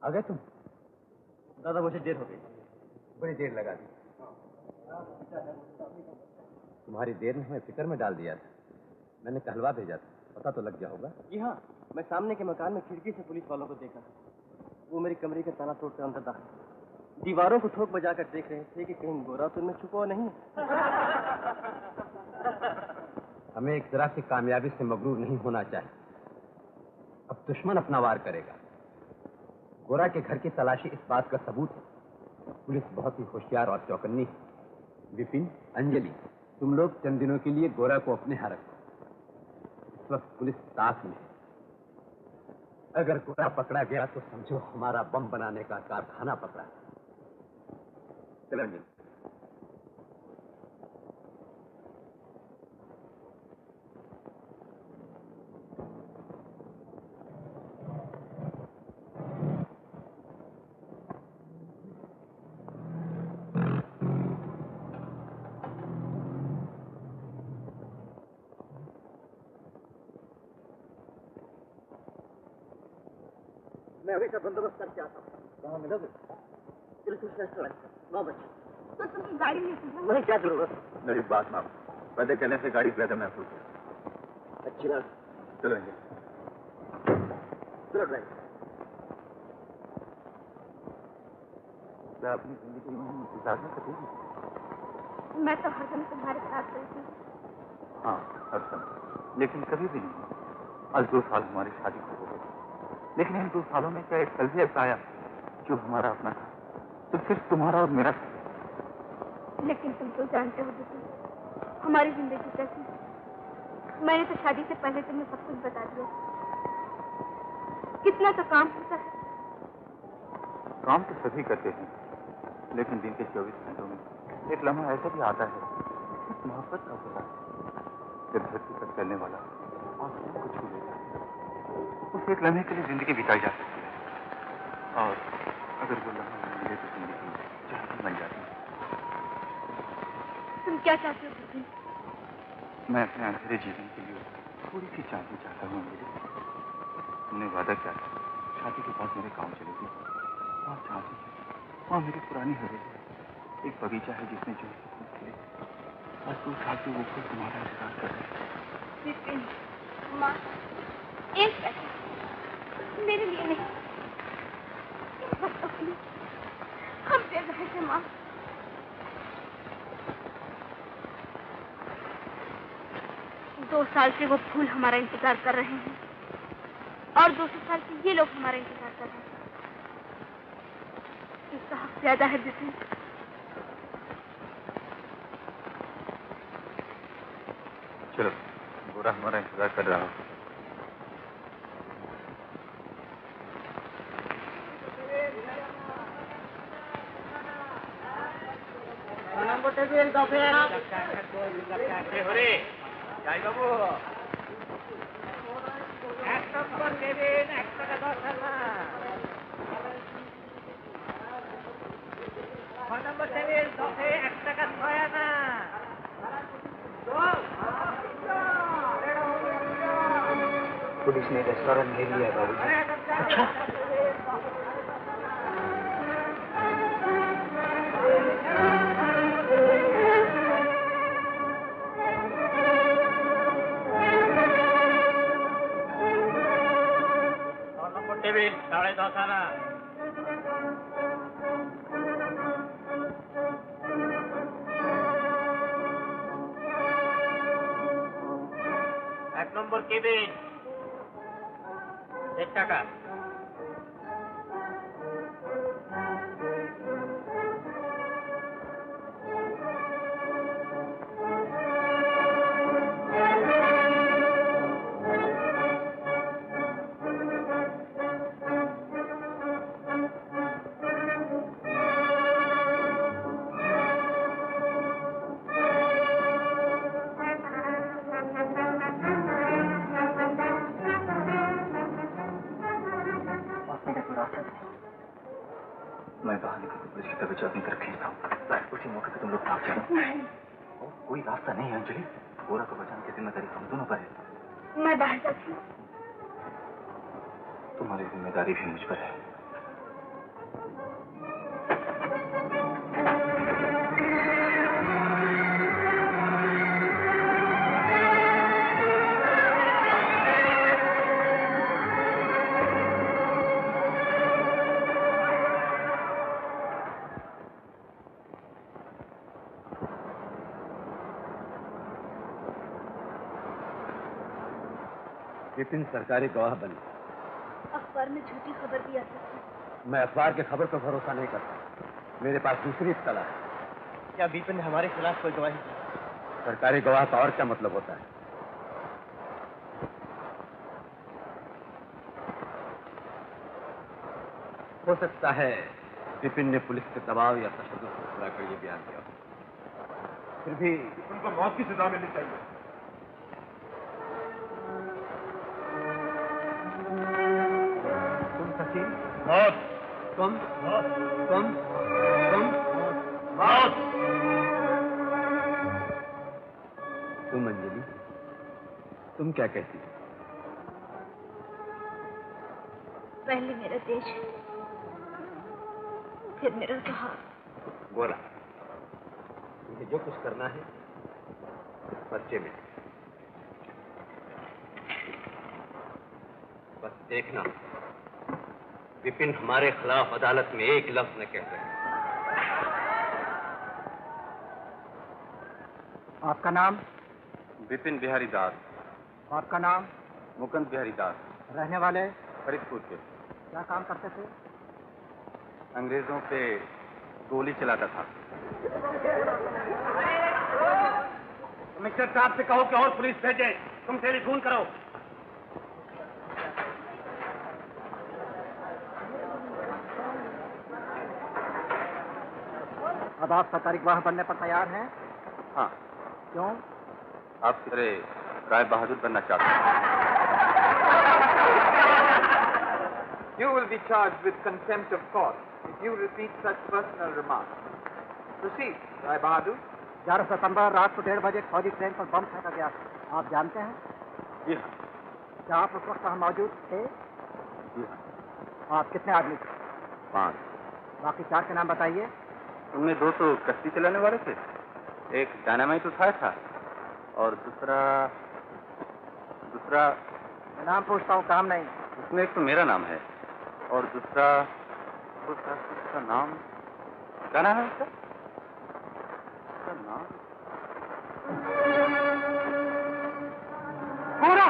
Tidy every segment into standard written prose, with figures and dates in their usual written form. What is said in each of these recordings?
आ गए तुम? दादा मुझे देर हो गई। बड़ी देर लगा दी। तुम्हारी देर ने हमें फिक्र में डाल दिया था। मैंने कहलवा भेजा था, पता तो लग गया होगा। जी हाँ, मैं सामने के मकान में खिड़की से पुलिस वालों को देखा। वो मेरी कमरे का ताला तोड़कर अंदर दाखिल, दीवारों को ठोक बजाकर देख रहे थे कि कहीं गोरा तो इनमें छुपा नहीं। हमें एक तरह की कामयाबी से मगरूर नहीं होना चाहिए। अब दुश्मन अपना वार करेगा। गोरा के घर की तलाशी इस बात का सबूत है। पुलिस बहुत ही होशियार और चौकन्नी है। विपिन, अंजलि, तुम लोग चंद दिनों के लिए गोरा को अपने यहाँ रखो। इस वक्त पुलिस ताक में है। अगर गोरा पकड़ा गया तो समझो हमारा बम बनाने का कारखाना पकड़ा। चलो अंजलि। मैं अभी का बंदोबस्त करके आता हूँ। कहाँ मिलोगे? बिल्कुल रेस्टोरेंट 9 बजे। तो तुम गाड़ी लेते हो? नहीं, क्या जरूरत? मेरी बात मानो, पहले कहने से गाड़ी ज्यादा महसूस है। अच्छी बात। चलो ड्राइव। क्या अपनी जिंदगी में इंतजार में कभी? मैं तो हर दिन तुम्हारे साथ रहती हूँ। हाँ, हर समय, लेकिन कभी भी नहीं। आज 2 साल हमारी शादी को हो गए, लेकिन इन 2 सालों में क्या एक पल भी ऐसा आया जो हमारा अपना था? तो सिर्फ तुम्हारा और मेरा। लेकिन तुम तो जानते हो विपिन, हमारी जिंदगी कैसी है। मैंने तो शादी से पहले तुम्हें सब कुछ बता दिया। कितना तो काम होता है। काम तो सभी करते हैं, लेकिन दिन के 24 घंटों में एक लम्हा ऐसा भी आता है मोहब्बत का होता है, जब धरती पर चलने वाला आसमान को छू लेता है। उस एक लम्हे के लिए जिंदगी बिताई जा सकती है, और अगर वो लम्हा न मिले तो जिंदगी चाहती बन जाती है। तुम क्या चाहते हो विपिन? मैं अपने अंधेरे जीवन के लिए थोड़ी सी चांदी चाहता हूँ। तुमने वादा किया था शादी के बाद मेरे गाँव चलेगी। वहाँ चांदी है, वहाँ मेरी पुरानी हवेली है, एक बगीचा है जिसमें जो खिले। आज 2 साल से वो फूल तुम्हारा इंतजार कर रहे हैं। विपिन, माँ, एक पैसा मेरे लिए नहीं, इन बच्चों के लिए। हम दे रहे थे माँ। दो साल से वो फूल हमारा इंतजार कर रहे हैं, और 200 साल से ये लोग हमारा इंतजार कर रहे हैं। इसका हक ज्यादा है विपिन। चलो, गोरा हमारा इंतजार कर रहा हो। যাই বাবু, 1 নম্বর কেবিন 1 টাকা 10 আনা। 6 নম্বর টেবিল 10-এ 1 টাকা 6 আনা। पुलिस ने रेस्टोरेंट ले लिया बाबू। अच्छा, টেবিল 10.5 আনা। 1 নম্বর কেবিন 1 টাকা। मैं बाहर निकल पुलिस की तबीयत अपनी तरफ खींचता हूँ। उसी मौके पे तुम लोग भाग जाओ। कोई रास्ता नहीं है अंजलि। गोरा को बचाने की जिम्मेदारी हम दोनों पर है। मैं बाहर जाती हूँ। तुम्हारी जिम्मेदारी भी मुझ पर है। विपिन सरकारी गवाह बने। अखबार में झूठी खबर भी आ सकती है। मैं अखबार की खबर पर भरोसा नहीं करता। मेरे पास दूसरी इत्तला है। क्या विपिन ने हमारे खिलाफ कोई गवाही दी? सरकारी गवाह का और क्या मतलब होता है? हो सकता है विपिन ने पुलिस के दबाव या तशद्दुद को पूरा कर ये बयान किया। फिर भी उनको मौत की सजा मिलनी चाहिए। तुम सचिन? मौत। तुम? मौत। तुम? मौत। तुम अंजलि, तुम क्या कहती हो? पहले मेरा देश, फिर मेरा सहारा। गोरा, मुझे जो कुछ करना है पर्चे में, बस देखना विपिन हमारे खिलाफ अदालत में एक लफ्ज न कह सके। आपका नाम? विपिन बिहारी दास। आपका नाम? मुकुंद बिहारी दास। रहने वाले? फरीदपुर के। क्या काम करते थे? अंग्रेजों पे गोली चलाता था। कमिश्नर साहब से कहो कि और पुलिस भेजे। तुम टेलीफोन करो। अब आप सरकारी गवाह बनने पर तैयार हैं? हाँ। क्यों? आप मेरे राय बहादुर बनना चाहते हैं। You will be charged with contempt of court if you repeat such personal remarks. Proceed, Rai Bahadur. 11 सितंबर रात को 1:30 बजे फौजी ट्रेन पर बम फेंका गया। आप जानते हैं? जी हाँ। क्या आप उस वक्त वहाँ मौजूद थे? जी हाँ। आप कितने आदमी थे? 5। बाकी 4 के नाम बताइए। उनमें 2 तो कश्ती चलाने वाले थे, एक डायनामाइट उठाया था और दूसरा मैं नाम पूछता हूँ, काम नहीं। उसमें एक तो मेरा नाम है और दूसरा उसका नाम क्या नाम है उसका नाम? पूरा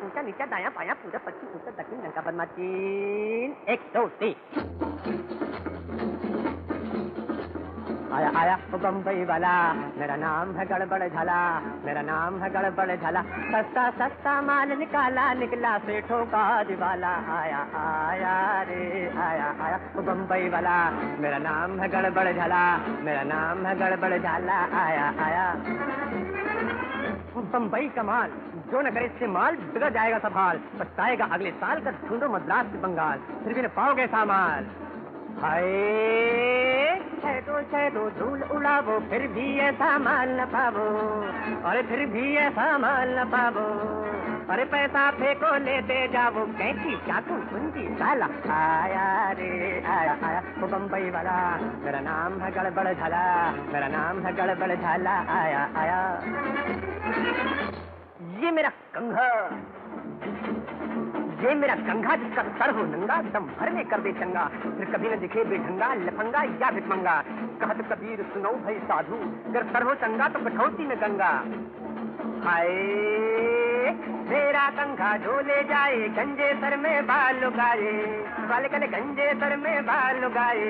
ऊंचा नीचा दाया पाया पूरा पश्चिम उत्तर दक्षिण लंका बनमा 3 1 2 3 आया आया बम्बई वाला मेरा नाम है गड़बड़ झाला मेरा नाम है गड़बड़ झाला सस्ता सस्ता माल निकाला निकला सेठों का दिवाला आया आया रे आया आया बम्बई वाला मेरा नाम है गड़बड़ झाला मेरा नाम है गड़बड़ झाला आया आया बम्बई का माल जो न करे इससे माल बिगड़ जाएगा सब हाल पछताएगा अगले साल का ढूंढो मद्रास से बंगाल फिर भी न पाओगे सामान हाय छेदो धूल उड़ावो फिर भी ऐसा माल न पावो अरे फिर भी ऐसा माल न पावो अरे पैसा फेंको लेते जाओ कैंची चाकू कुंजी साला आया रे आया आया वो बम्बई वाला मेरा नाम है गड़बड़ झाला मेरा नाम है गड़बड़ झाला आया आया ये मेरा कंघा जिसका सर हो नंगा दम भर में कर दे चंगा फिर कभी न दिखे बेढंगा लफंगा या भिखमंगा कहत कबीर सुनो भाई साधु अगर सर हो चंगा तो कठौती में गंगा हाय मेरा कंघा जो ले जाए गंजे सर में बाल लुगाए वाले कले गंजे सर में बाल लुगाए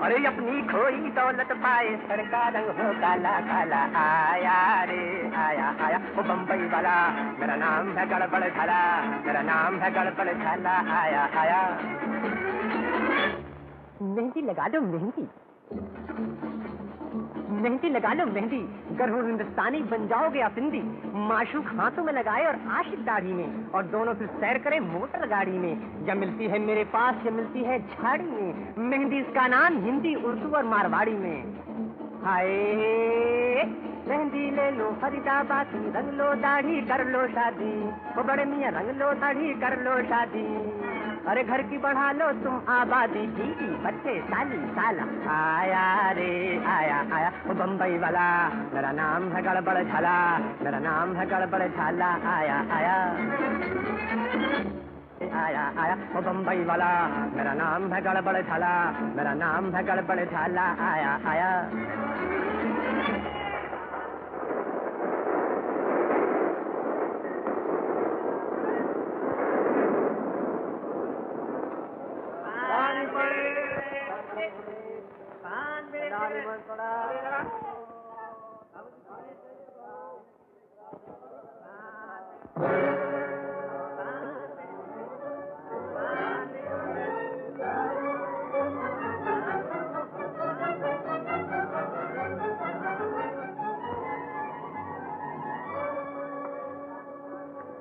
अरे अपनी खोई दौलत पाए सर का रंग हो काला काला आया रे आया आया वो बम्बई वाला मेरा नाम है गड़बड़ झाला मेरा नाम है गड़बड़ झाला आया आया मेहंदी लगा दो मेहंदी मेहंदी लगा लो मेहंदी, गर हो हिंदुस्तानी बन जाओगे अफिंदी। माशूक हाथों में लगाए और आशिक दाढ़ी में, और दोनों फिर सैर करें मोटर गाड़ी में। या मिलती है मेरे पास या मिलती है झाड़ी में, मेहंदी इसका नाम हिंदी उर्दू और मारवाड़ी में। हाय मेहंदी ले लो फरीदाबादी, रंग लो दाढ़ी कर लो शादी, वो बड़े मियाँ रंग लो दाढ़ी कर लो शादी। अरे घर की बढ़ा लो तुम आबादी, बीवी बच्चे साली साला। आया रे आया आया वो बम्बई वाला, मेरा नाम है गड़बड़ झाला, मेरा नाम है गड़बड़ झाला। आया आया आया आया वो बम्बई वाला, मेरा नाम है गड़बड़ झाला, मेरा नाम है गड़बड़ झाला। आया आया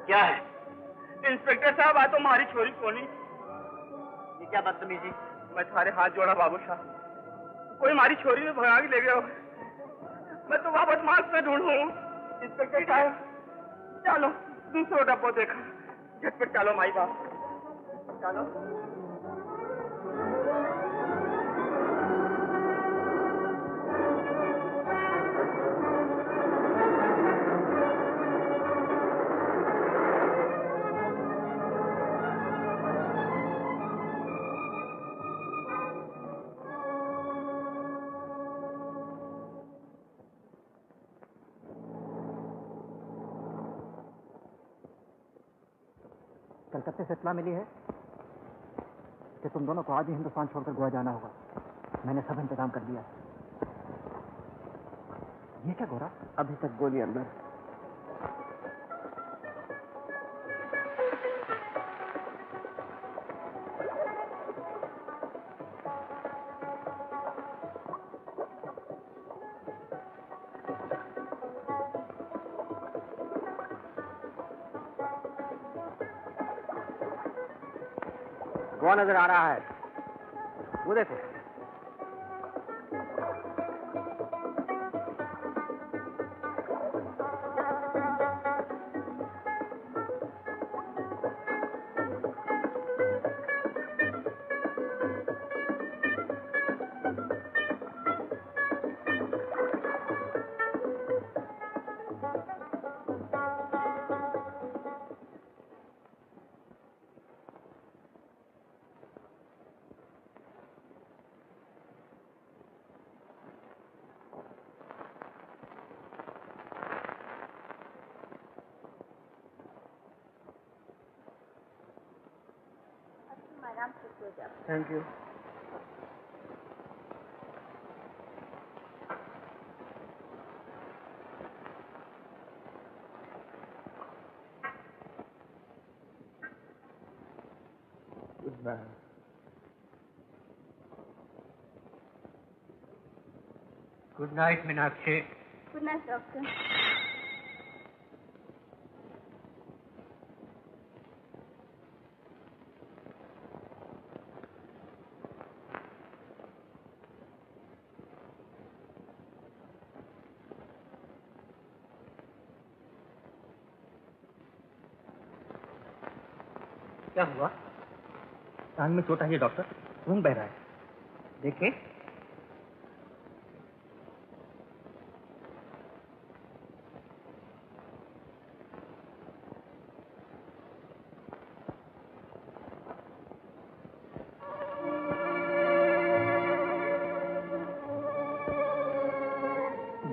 क्या है इंस्पेक्टर साहब? आ तो हमारी छोरी कोनी। ये क्या बदतमीजी? मैं तुम्हारे हाथ जोड़ा बाबू साहब, कोई हमारी छोरी में भगा के ले गया हो। मैं तो वहाँ बदमाश में ढूंढूं। इंस्पेक्टर साहब चलो दूसरा डब्बो देखा, झटपट चलो माई बाप चलो। कलकत्ते से इत्तला मिली है कि तुम दोनों को आज ही हिंदुस्तान छोड़कर गोवा जाना होगा। मैंने सब इंतजाम कर दिया। ये क्या गोरा? अभी तक गोली अंदर। वो नजर आ रहा है, वो देखो। आराम से सो जाओ। Thank you. Good night. Good night Meenakshi. Good night doctor. क्या हुआ? टांग में चोट आई है डॉक्टर, खून बह रहा है। देखे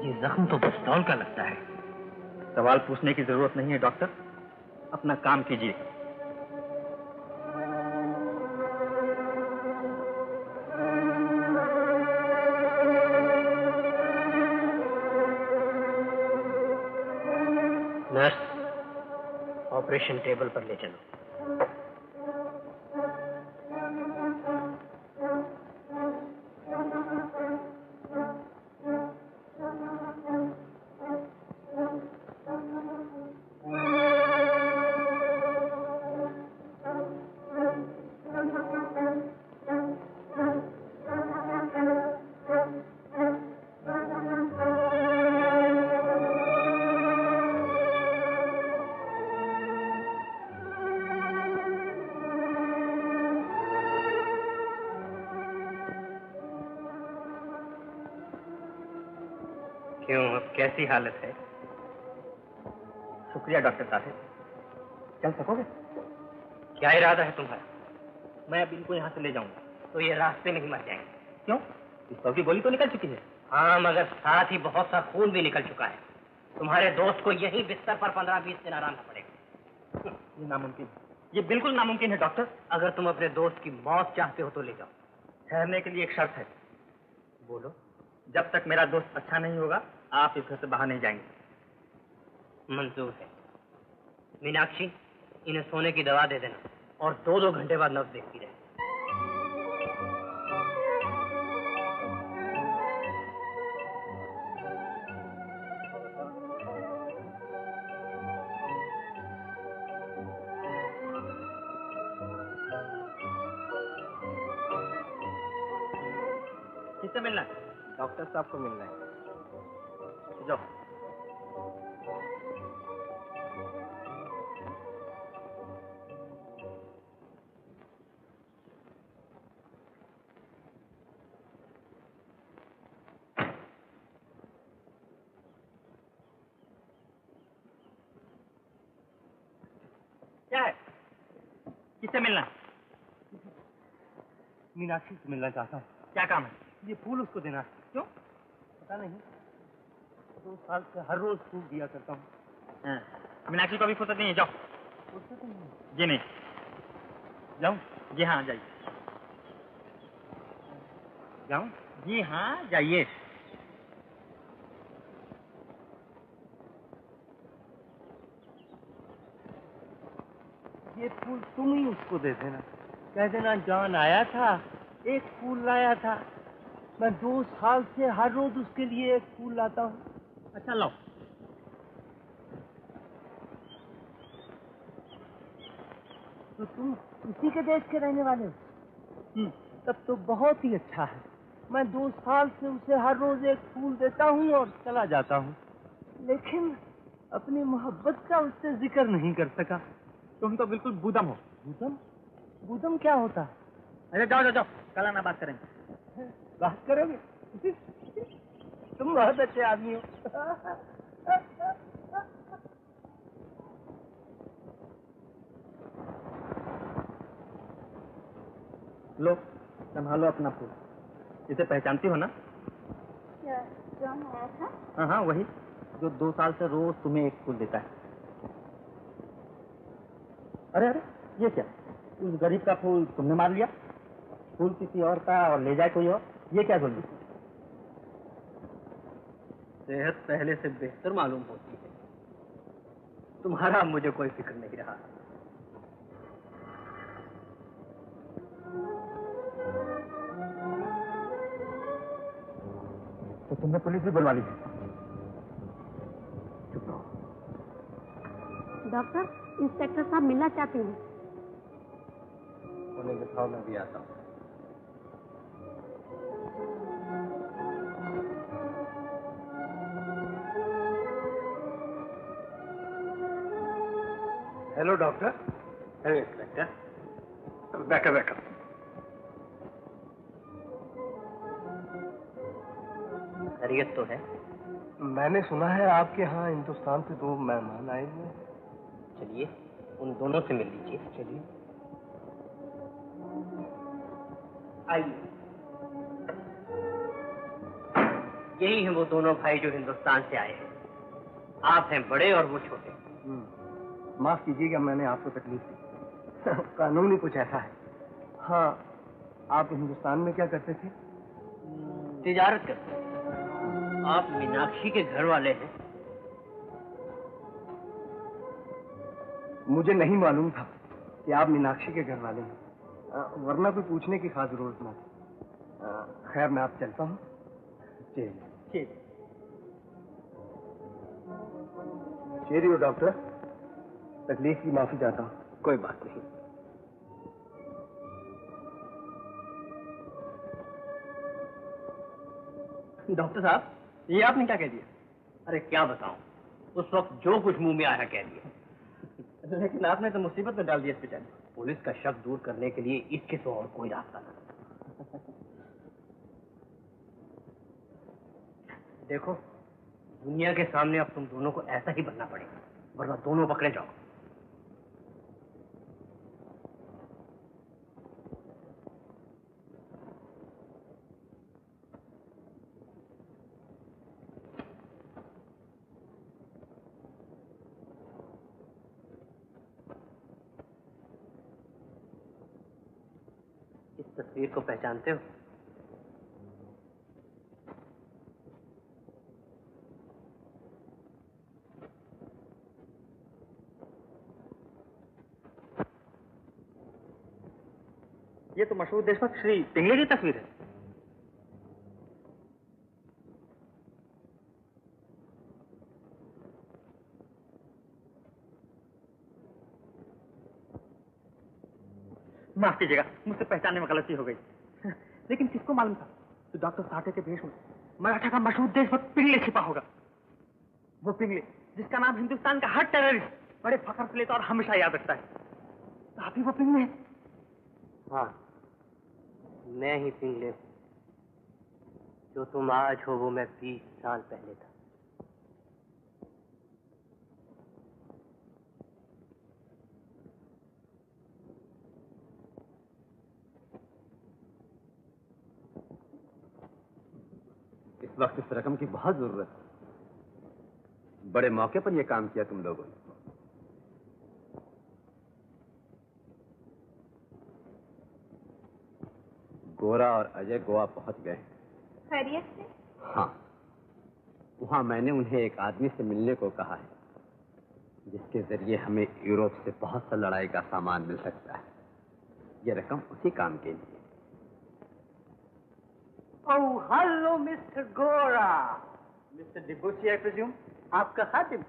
ये जख्म तो पिस्तौल का लगता है। सवाल पूछने की जरूरत नहीं है डॉक्टर, अपना काम कीजिए। नर्स, ऑपरेशन टेबल पर ले चलो। अब कैसी हालत है। शुक्रिया डॉक्टर साहब। चल सकोगे? क्या इरादा है तुम्हारा? मैं अब इनको यहाँ से ले जाऊंगा तो ये रास्ते में ही मर जाएंगे। क्यों? पिस्तौल की गोली तो निकल चुकी है। हाँ, मगर साथ ही बहुत सा खून भी निकल चुका है। तुम्हारे दोस्त को यही बिस्तर पर 15-20 दिन आराम पड़ेगा। ये नामुमकिन है, ये बिल्कुल नामुमकिन है डॉक्टर। अगर तुम अपने दोस्त की मौत चाहते हो तो ले जाओ। ठहरने के लिए एक शर्त है। बोलो। जब तक मेरा दोस्त अच्छा नहीं होगा आप इस घर से बाहर नहीं जाएंगे। मंजूर है। मीनाक्षी, इन्हें सोने की दवा दे देना और 2-2 घंटे बाद नब्ज देखती रहे। किससे मिलना है? डॉक्टर साहब को मिलना है। जाओ। क्या है? किससे मिलना है? मीनाक्षी से मिलना चाहता हूँ। क्या काम है? ये फूल उसको देना है। क्यों? पता नहीं, 2 साल से हर रोज फूल दिया करता हूँ। मीनाक्षी को भी फुर्सत नहीं है। जाओ। फुर्सत नहीं है? जी नहीं। जाऊँ? जी हाँ, जाइए। जाऊँ? जी हाँ, जाइए। ये फूल तुम ही उसको दे देना। कह देना जॉन आया था, एक फूल लाया था। मैं 2 साल से हर रोज उसके लिए एक फूल लाता हूँ। अच्छा लो। तो तुम इसी के देश के रहने वाले हो? तब तो बहुत ही अच्छा है। मैं 2 साल से उसे हर रोज एक फूल देता हूँ और चला जाता हूँ, लेकिन अपनी मोहब्बत का उससे जिक्र नहीं कर सका। तुम तो बिल्कुल बुदम हो। बुदम? बुदम क्या होता है? अरे जाओ जाओ जाओ, कल आना बात करेंगे। बात करोगे? तुम बहुत अच्छे आदमी हो। लो, संभालो अपना फूल। इसे पहचानती हो ना? क्या जॉन आया था? हाँ हाँ, वही जो 2 साल से रोज तुम्हें एक फूल देता है। अरे अरे, ये क्या? उस गरीब का फूल तुमने मार लिया? फूल किसी और का और ले जाए कोई और? ये क्या जुल्म? सेहत पहले से बेहतर मालूम होती है। तुम्हारा मुझे कोई फिक्र नहीं रहा। तो तुमने पुलिस भी बुलवा ली? चुप रहो। डॉक्टर, इंस्पेक्टर साहब मिलना चाहते हैं। उन्हें दिखाओ, मैं भी आता हूँ। Hello doctor. Hello inspector. बैठो बैठो। खैरियत तो है? मैंने सुना है आपके यहाँ हिंदुस्तान से 2 मेहमान आए हुए हैं। चलिए, उन दोनों से मिल लीजिए। चलिए आइए। यही हैं वो दोनों भाई जो हिंदुस्तान से आए हैं। आप हैं बड़े और वो छोटे। माफ कीजिएगा, मैंने आपको तकलीफ दी। कानून ही कुछ ऐसा है। हाँ, आप हिंदुस्तान में क्या करते थे? तिजारत करते। आप मीनाक्षी के घर वाले हैं? मुझे नहीं मालूम था कि आप मीनाक्षी के घर वाले हैं, वरना कोई पूछने की खास जरूरत ना थी। खैर, मैं आप चलता हूँ। चेरियो डॉक्टर, तकलीफ की माफी चाहता हूँ। कोई बात नहीं। डॉक्टर साहब, ये आपने क्या कह दिया? अरे क्या बताऊं, उस वक्त जो कुछ मुंह में आया कह दिया। लेकिन आपने तो मुसीबत में डाल दिया इस बेचारे। पुलिस का शक दूर करने के लिए इसके तो और कोई रास्ता नहीं। देखो, दुनिया के सामने अब तुम दोनों को ऐसा ही बनना पड़ेगा, वरना दोनों पकड़े जाओ। इस तस्वीर को पहचानते हो? ये तो मशहूर देशभक्त श्री पिंगले की तस्वीर है। माफ कीजिएगा, मुझसे पहचानने में गलती हो गई। लेकिन किसको मालूम था तो डॉक्टर साठे के भेष में मराठा का मशहूर देशभक्त पिंगले छिपा होगा। वो पिंगले जिसका नाम हिंदुस्तान का हर टेररिस्ट बड़े फख्र से लेता और हमेशा याद रखता है। तो आप ही वो पिंगले हैं? हाँ, मैं ही पिंगले हूं। जो तुम आज हो वो मैं 20 साल पहले था। इस वक्त इस रकम की बहुत जरूरत है। बड़े मौके पर यह काम किया तुम लोगों ने। गोरा और अजय गोवा पहुंच गए। खैरियत से? हाँ, वहां मैंने उन्हें एक आदमी से मिलने को कहा है, जिसके जरिए हमें यूरोप से बहुत सा लड़ाई का सामान मिल सकता है। यह रकम उसी काम के लिए। Oh, hello, Mr. Gora. Mr. Debussy, I presume? आपका खातिम।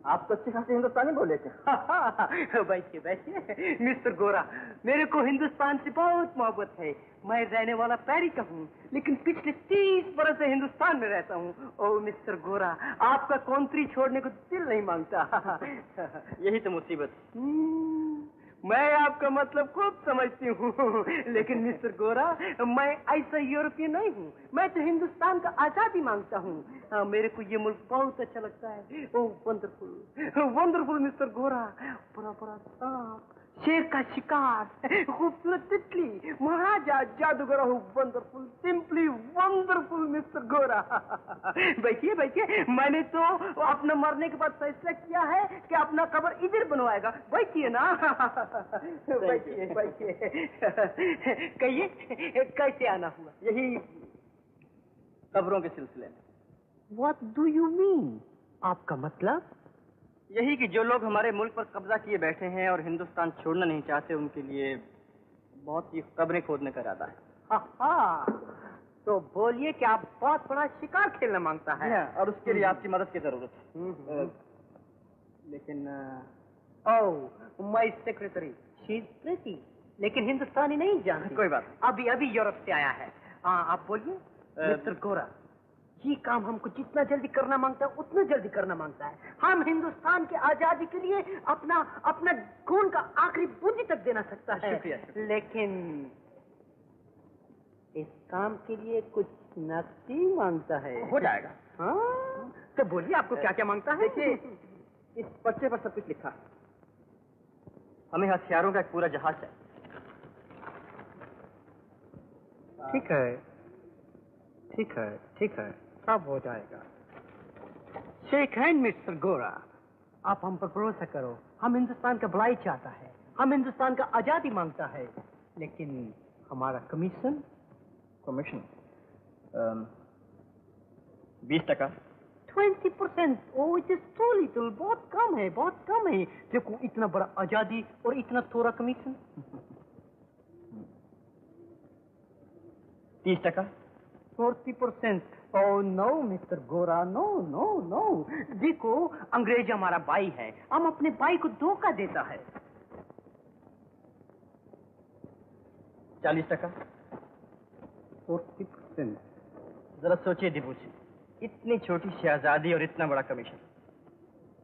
आप तो अच्छी खासी हिंदुस्तानी बोले थे। बैठिए बैठिए। मिस्टर गोरा, मेरे को हिंदुस्तान से बहुत मोहब्बत है। मैं रहने वाला पेरिस का हूँ, लेकिन पिछले 30 बरस से हिंदुस्तान में रहता हूँ। ओह मिस्टर गोरा, आपका कंट्री छोड़ने को दिल नहीं मांगता। यही तो मुसीबत। मैं आपका मतलब खूब समझती हूँ, लेकिन मिस्टर गोरा, मैं ऐसा यूरोपियन नहीं हूँ। मैं तो हिंदुस्तान का आजादी मांगता हूँ। मेरे को ये मुल्क बहुत अच्छा लगता है। ओह वंडरफुल वंडरफुल मिस्टर गोरा। बड़ा बड़ा सांप, शेर का शिकार, खूबसूरत तितली, महाराजा, जादूगर। वंडरफुल, सिंपली वंडरफुल मिस्टर गोरा। बैठिए बैठिए। मैंने तो अपना मरने के बाद फैसला किया है कि अपना कब्र इधर बनवाएगा। बैठिए ना। बैठिए बैठिए। कहिए कैसे आना हुआ? यही कब्रों के सिलसिले में। What do you mean? आपका मतलब? यही कि जो लोग हमारे मुल्क पर कब्जा किए बैठे हैं और हिंदुस्तान छोड़ना नहीं चाहते, उनके लिए बहुत सी कब्रें खोदने का इरादा है। तो बोलिए कि आप बहुत बड़ा शिकार खेलना मांगता है और उसके लिए आपकी मदद की जरूरत है। लेकिन oh my secretary, she is pretty, लेकिन हिंदुस्तानी नहीं जानती। कोई बात नहीं। अभी अभी यूरोप से आया है। हाँ आप बोलिए। मिस्टर गोरा, ये काम हमको जितना जल्दी करना मांगता है उतना जल्दी करना मांगता है। हम हिंदुस्तान की आजादी के लिए अपना अपना खून का आखिरी बूंदी तक देना सकता है। शुक्रिया। लेकिन इस काम के लिए कुछ नकदी मांगता है। हो जाएगा। हाँ तो बोलिए आपको क्या क्या मांगता है? देखिए, इस पर्चे पर सब कुछ लिखा है। हमें हथियारों का एक पूरा जहाज चाहिए। ठीक है ठीक है ठीक है, सब हो जाएगा। शेक हैंड मिस्टर गोरा। आप हम पर भरोसा करो, हम हिंदुस्तान का भलाई चाहता है, हम हिंदुस्तान का आजादी मांगता है, लेकिन हमारा commission 20%। 20%। Oh it is too little, बहुत कम है, बहुत कम है। देखो इतना बड़ा आजादी और इतना थोड़ा कमीशन। 30%। 40%। ओह नो मिस्टर गोरा, नो नो नो। देखो अंग्रेज हमारा भाई है, हम अपने भाई को धोखा देता है। 40%। 40%। जरा सोचिए डिबूची, इतनी छोटी सी आजादी और इतना बड़ा कमीशन।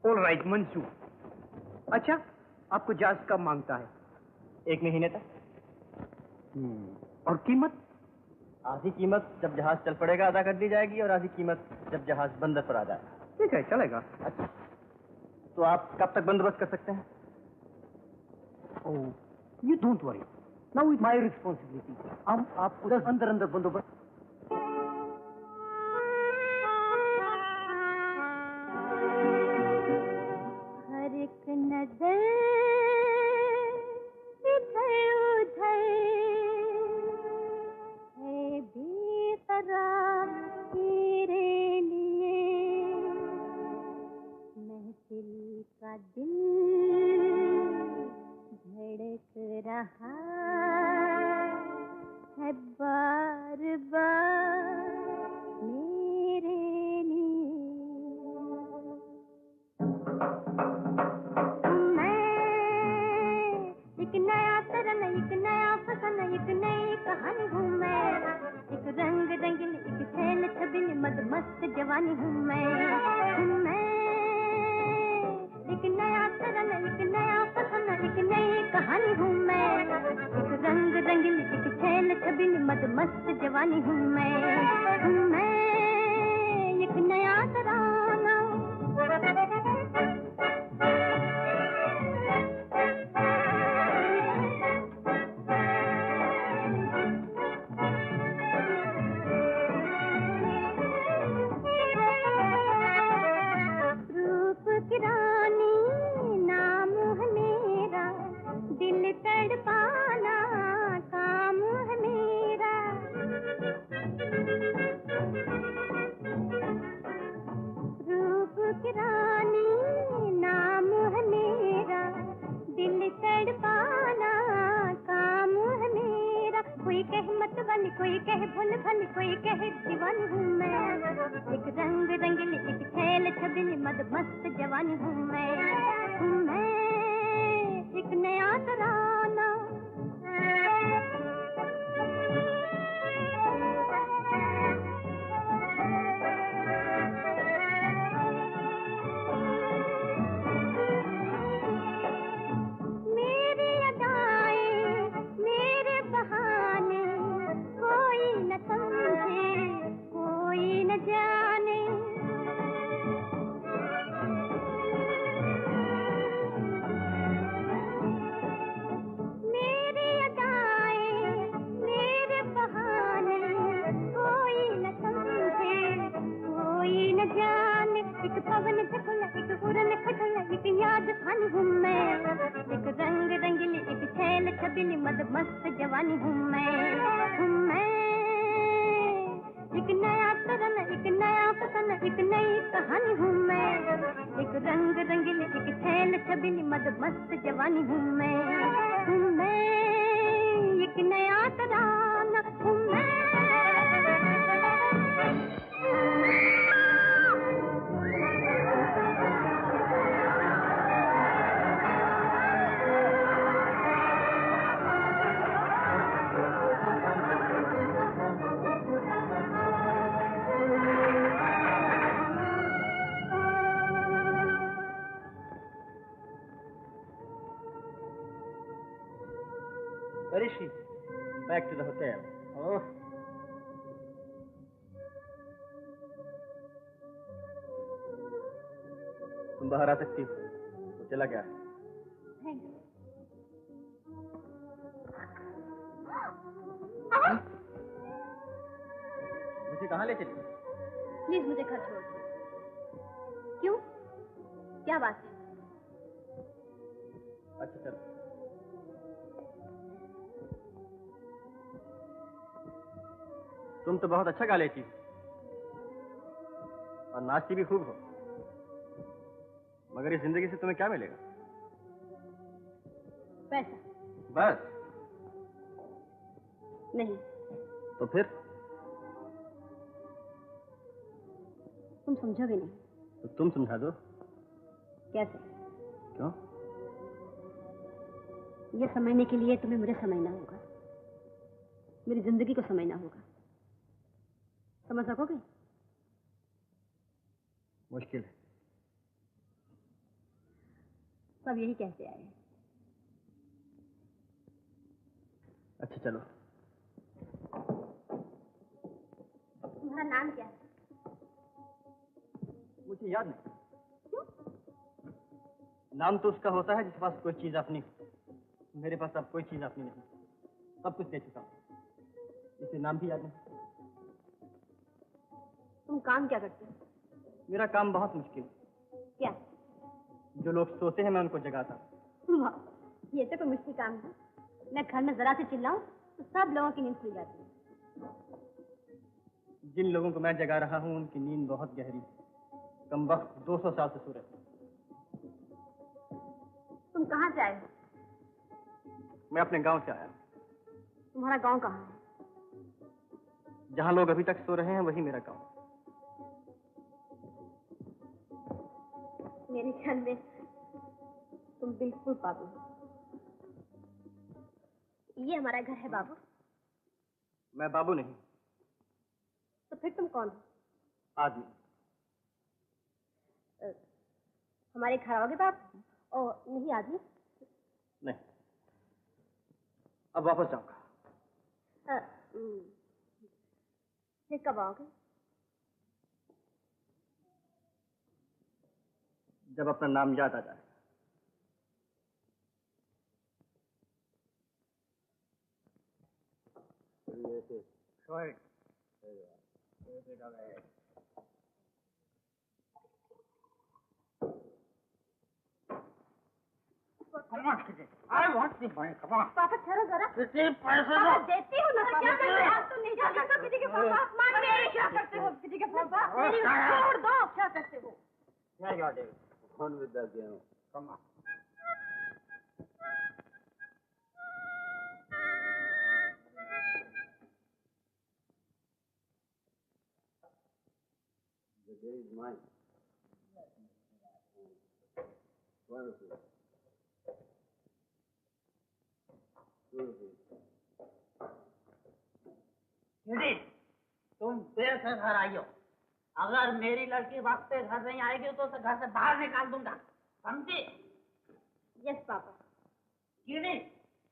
ऑल राइट, मंजूर। अच्छा आपको जहाज कब मांगता है? 1 महीने तक। और कीमत? आधी कीमत जब जहाज चल पड़ेगा अदा कर दी जाएगी और आधी कीमत जब जहाज बंदर पर आ जाएगा। ठीक है, चलेगा। अच्छा, तो आप कब तक बंदोबस्त कर सकते हैं? Oh, you don't worry. Now it's my responsibility. हम आप उधर अंदर अंदर बंदोबस्त। हर एक नजर इधर उधर है बेकरार तेरे लिए, महफिल का दिल धड़क रहा है बार बार मेरे लिए। मैं एक नया तरन, एक नया फसन, एक नई कहानी हूँ मैं, एक रंग रंगीन, एक खेल छबिल मदमस्त जवानी हूँ मैं। एक नया तरन, एक नया फसन, एक नई कहानी हूँ मैं, एक रंग रंगीन, एक खेल छबिल मदमस्त जवानी हूँ मैं। एक नया तराना रूप की रानी नाम है मेरा, दिल तड़पाना काम है मेरा। रूप की रानी नाम है मेरा, दिल तड़पाना काम है मेरा। कोई कहे मत वाली, कोई कहे भूल भली, कोई कहे दीवानी हूँ मैं, एक रंग रंगीली, एक खेल छबिली मदमस्त जवानी हूँ मैं। एक नया तराना मेरी अदाएं, मेरे बहाने कोई न समझे, कोई न जाने। मेरी अदाएं, मेरे बहाने कोई न समझे, कोई न जाने। एक पवन झकोला, एक उड़न खटोला, एक याद खानी हूँ मैं, एक रंग रंगीली, एक खेल छबिली मदमस्त जवानी हूँ मैं। एक नया तरन, एक नया फसन, एक नई कहानी हूँ मैं, एक रंग रंगीली, एक खेल छबिली मदमस्त जवानी हूँ मैं। एक नया तराना हूँ मैं। Where is she? Back to the hotel. Oh. तुम बाहर आ सकती हो, तो चला गया है। Thank you. मुझे कहाँ ले चली? प्लीज मुझे घर छोड़ दो। क्यों, क्या बात है? अच्छा चलो। तुम तो बहुत अच्छा गा लेती हो और नाचती भी खूब हो, मगर इस जिंदगी से तुम्हें क्या मिलेगा? पैसा? बस? नहीं। तो फिर? तुम समझोगे नहीं। तो तुम समझा दो। कैसे? क्यों? ये समझने के लिए तुम्हें मुझे समझना होगा, मेरी जिंदगी को समझना होगा। समझ सकोगे? मुश्किल है। सब यही कहते आए हैं। अच्छा चलो। तुम्हारा नाम क्या है? मुझे याद नहीं। नाम तो उसका होता है जिसके पास कोई चीज अपनी हो। मेरे पास अब कोई चीज अपनी नहीं, सब कुछ दे चुका हूँ, इसे नाम भी याद नहीं। तुम काम क्या करते हो? मेरा काम बहुत मुश्किल है। क्या? जो लोग सोते हैं मैं उनको जगाता हूँ। वाह, ये तो कोई मुश्किल काम है। मैं घर में जरा से चिल्लाऊं तो सब लोगों की नींद खुल जाती है। जिन लोगों को मैं जगा रहा हूँ उनकी नींद बहुत गहरी है। कम वक्त 200 साल से सो रहे हैं। तुम कहाँ से आए हो? मैं अपने गांव से आया। तुम्हारा गांव कहाँ है? जहाँ लोग अभी तक सो रहे हैं वही मेरा गांव। मेरे ख्याल में तुम बिल्कुल बाबू हो। ये हमारा घर है बाबू। मैं बाबू नहीं। तो फिर तुम कौन हो? आदमी। हमारे घर आओगे बाबू? ओ नहीं आदमी। नहीं, अब वापस जाऊंगा। फिर कब आओगे? जब अपना नाम याद आ जाए। I want the money. Come on. पापा ठहरो जरा। किसी पैसे पापा देती हूँ ना। क्या करते हो? आप तो नहीं जा सकते किसी के पापा। मान मेरी क्या करते हो किसी के पापा? मेरी छोड़ दो। क्या करते हो? Yeah, you're David. On with the game. Come on. The day is mine. 1 rupee. 2 rupees. तुम देर से घर आई हो। अगर मेरी लड़की वक्त पे घर नहीं आएगी तो उसे घर से बाहर निकाल दूंगा, समझी? Yes papa. कीड़ी,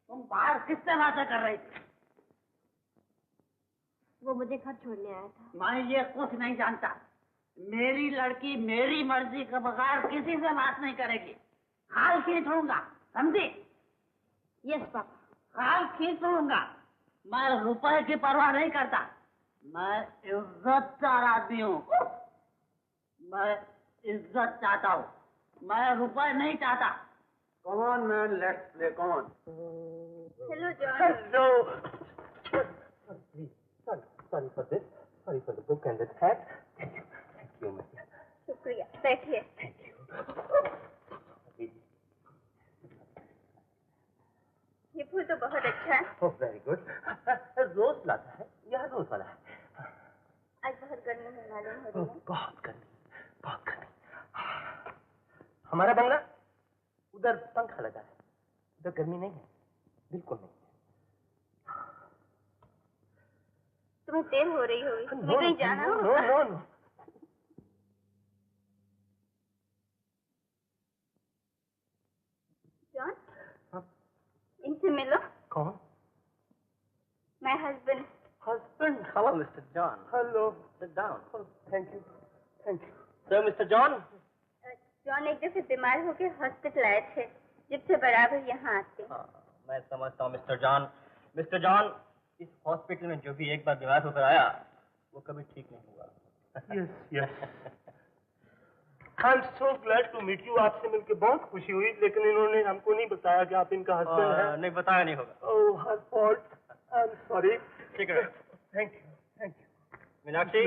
तुम बाहर किससे बातें कर रही थी? वो मुझे घर छोड़ने आया था। मैं ये कुछ नहीं जानता। मेरी लड़की मेरी मर्जी के बगैर किसी से बात नहीं करेगी। खाल खींच लूंगा, समझी? Yes papa. खाल खींच लूंगा। मैं रुपए की परवाह नहीं करता। मैं इज्जतदार आदमी हूँ। मैं इज्जत चाहता हूँ। मैं रुपए नहीं चाहता। Come on, man. Let's play. Come on. Hello John. Hello. Please. Sorry for this. Sorry for the book and the hat. Thank you, my dear. शुक्रिया। बैठिए। Thank you. ये फूल तो बहुत अच्छा है। Oh, very good. रोज लाता है। यह रोज वाला है। आज बहुत गर्मी में मालूम हो रही है। बहुत गर्मी, बहुत गर्मी। हमारा बंगला उधर पंखा लगा है, उधर गर्मी नहीं है, बिल्कुल नहीं है। तुम्हें देर हो रही होगी। तुम्हें कहीं जाना होगा? नो। जॉन, इनसे मिलो। कौन? My husband. Husband. Hello, Mr. John. Hello. Sit down. Oh, thank you. So, Mr. John. John एक दफे बीमार होकर हॉस्पिटल आए थे, जिससे बराबर यहाँ आते। हाँ, मैं समझता हूँ मिस्टर जॉन। मिस्टर जॉन, इस हॉस्पिटल में जो भी एक बार बीमार होकर आया वो कभी ठीक नहीं हुआ। Yes. I'm so glad to meet you. आपसे मिलकर बहुत खुशी हुई, लेकिन इन्होंने हमको नहीं बताया कि आप इनका हस्बैंड हैं। नहीं, बताया नहीं होगा। Oh, her fault. I'm sorry. ठीक है। Thank you. मीनाक्षी,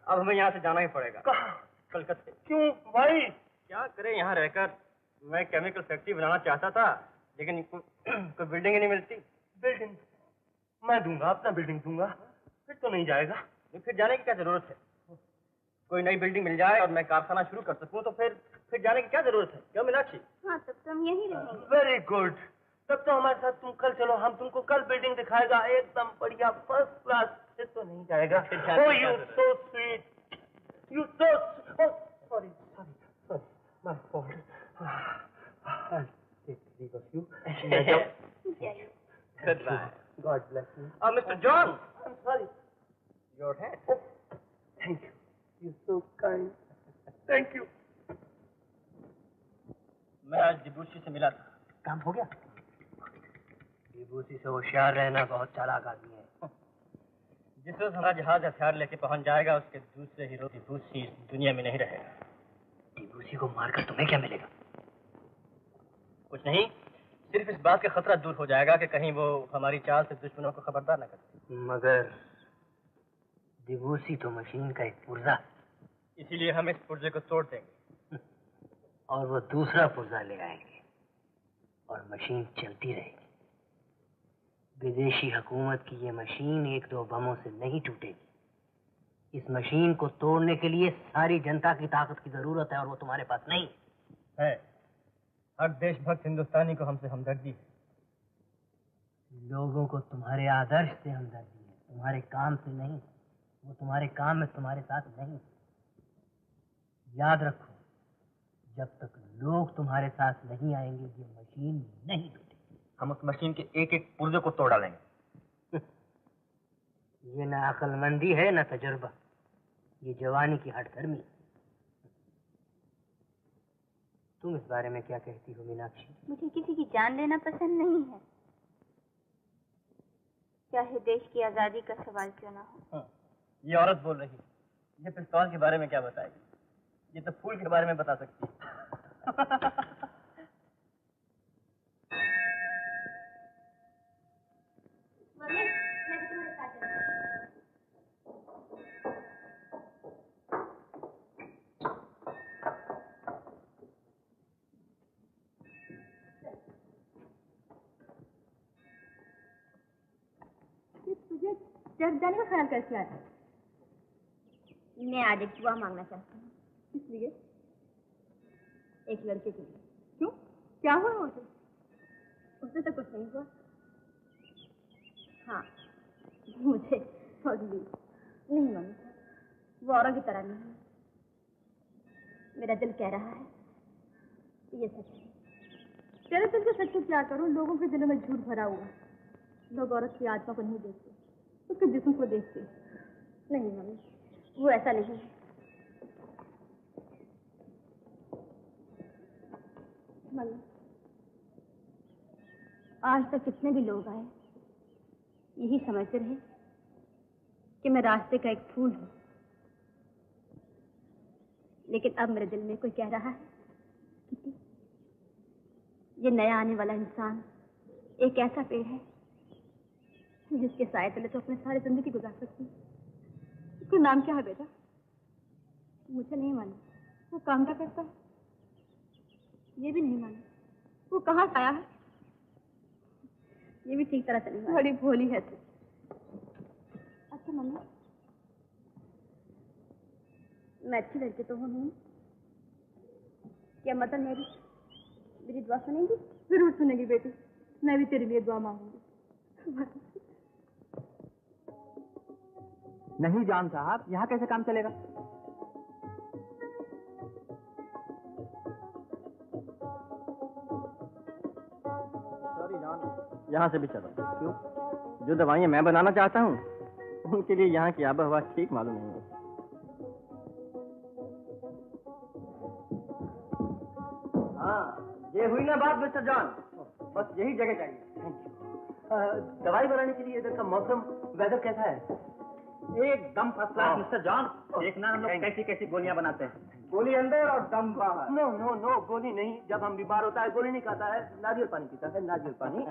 अब हमें यहाँ से जाना ही पड़ेगा। कहाँ? कलकत्ते। क्यों भाई? क्या करें यहाँ रहकर? मैं केमिकल फैक्ट्री बनाना चाहता था, लेकिन कोई बिल्डिंग ही नहीं मिलती। बिल्डिंग मैं दूंगा, अपना बिल्डिंग दूंगा। फिर तो नहीं जाएगा। फिर जाने की क्या जरूरत है? कोई नई बिल्डिंग मिल जाए और मैं कारखाना शुरू कर सकूं तो फिर जाने की क्या जरूरत है? क्यों मीनाक्षी? हाँ, तब तो हम यहीं रहेंगे। Very good. तब तो हमारे साथ तुम कल चलो, हम तुमको कल बिल्डिंग दिखाएगा, एकदम बढ़िया फर्स्ट क्लास। फिर तो नहीं जाएगा। Oh, you so sweet. You so sorry. My fault. I'll take leave of you. Goodbye. God bless you. Mr. John. I'm sorry. Your hat. Oh, मैं आज डिबूसी से मिला था। काम हो गया? डिबूसी से होशियार रहना, बहुत चालाक आदमी है। जिस रोज हमारा जहाज हथियार लेके पहुंच जाएगा उसके दूसरे हीरो डिबूसी इस दुनिया में नहीं रहेगा। डिबूसी को मारकर तुम्हें क्या मिलेगा? कुछ नहीं, सिर्फ इस बात का खतरा दूर हो जाएगा कि कहीं वो हमारी चाल से दुश्मनों को खबरदार न करे। मगर डिबूसी तो मशीन का एक पुर्जा, इसीलिए हम इस पुर्जे को तोड़ देंगे और वो दूसरा पुर्जा ले आएंगे और मशीन चलती रहेगी। विदेशी हुकूमत की ये मशीन एक दो बमों से नहीं टूटेगी। इस मशीन को तोड़ने के लिए सारी जनता की ताकत की जरूरत है और वो तुम्हारे पास नहीं है। हर देशभक्त हिंदुस्तानी को हमसे हमदर्दी है। लोगों को तुम्हारे आदर्श से हमदर्दी है, तुम्हारे काम से नहीं। वो तुम्हारे काम में तुम्हारे साथ नहीं। याद रखो, जब तक लोग तुम्हारे साथ नहीं आएंगे ये मशीन नहीं टूटेगी। हम उस मशीन के एक एक पुर्जे को तोड़ डालेंगे। ये ना अक्लमंदी है ना तजुर्बा, ये जवानी की हठधर्मी। तुम इस बारे में क्या कहती हो मीनाक्षी? मुझे किसी की जान लेना पसंद नहीं है, चाहे देश की आजादी का सवाल क्यों ना हो। ये औरत बोल रही, ये पिस्तौल के बारे में क्या बताएगी? ये तो फूल के बारे में बता सकती है। तुझे चर्च जाने का ख्याल कैसे आया? मैं आज एक दुआ मांगना चाहती हूँ। इसलिए एक लड़के के लिए। क्यों, क्या हुआ उसे? उसे तो कुछ नहीं हुआ। हाँ, मुझे थोड़ी नहीं मम्मी, वो औरों की तरह नहीं है। मेरा दिल कह रहा है ये सच है। तेरे दिल से सच को क्या करूं? लोगों के दिलों में झूठ भरा हुआ। लोग औरत की आत्मा को नहीं देखते, उसके जिस्म को देखते। नहीं मम्मी, वो ऐसा नहीं है। मम्मी, आज तक कितने भी लोग आए यही समझते रहे कि मैं रास्ते का एक फूल हूं, लेकिन अब मेरे दिल में कोई कह रहा है कि ये नया आने वाला इंसान एक ऐसा पेड़ है जिसके साए तले तो अपनी सारी जिंदगी गुजार सकती है। उसका नाम क्या है बेटा? मुझे नहीं मालूम। वो काम क्या करता है? ये भी नहीं मालूम। वो कहाँ से आया है? ये भी ठीक तरह से नहीं मालूम। बड़ी भोली है तू। अच्छा मम्मी, मैं अच्छी लड़की तो हूँ नहीं? क्या मतलब मेरी दुआ सुनेंगी? जरूर सुनेगी बेटी, मैं भी तेरे लिए दुआ मांगूंगी। नहीं जान साहब, यहाँ कैसे काम चलेगा? सॉरी जान, यहाँ से भी चलो। क्यों? जो दवाइयाँ मैं बनाना चाहता हूँ उनके लिए यहाँ की आबहवा ठीक मालूम नहीं है। हाँ, ये हुई ना बात मिस्टर जॉन, बस यही जगह चाहिए। दवाई बनाने के लिए इधर का मौसम, वेदर कैसा है? एकदम फर्स्ट क्लास मिस्टर जॉन। देखना हम लोग कैसी कैसी गोलियां बनाते हैं। गोली अंदर और दम बाहर। नो नो नो, गोली नहीं। जब हम बीमार होता है गोली नहीं खाता है, नारियल पानी पीता है। नारियल पानी।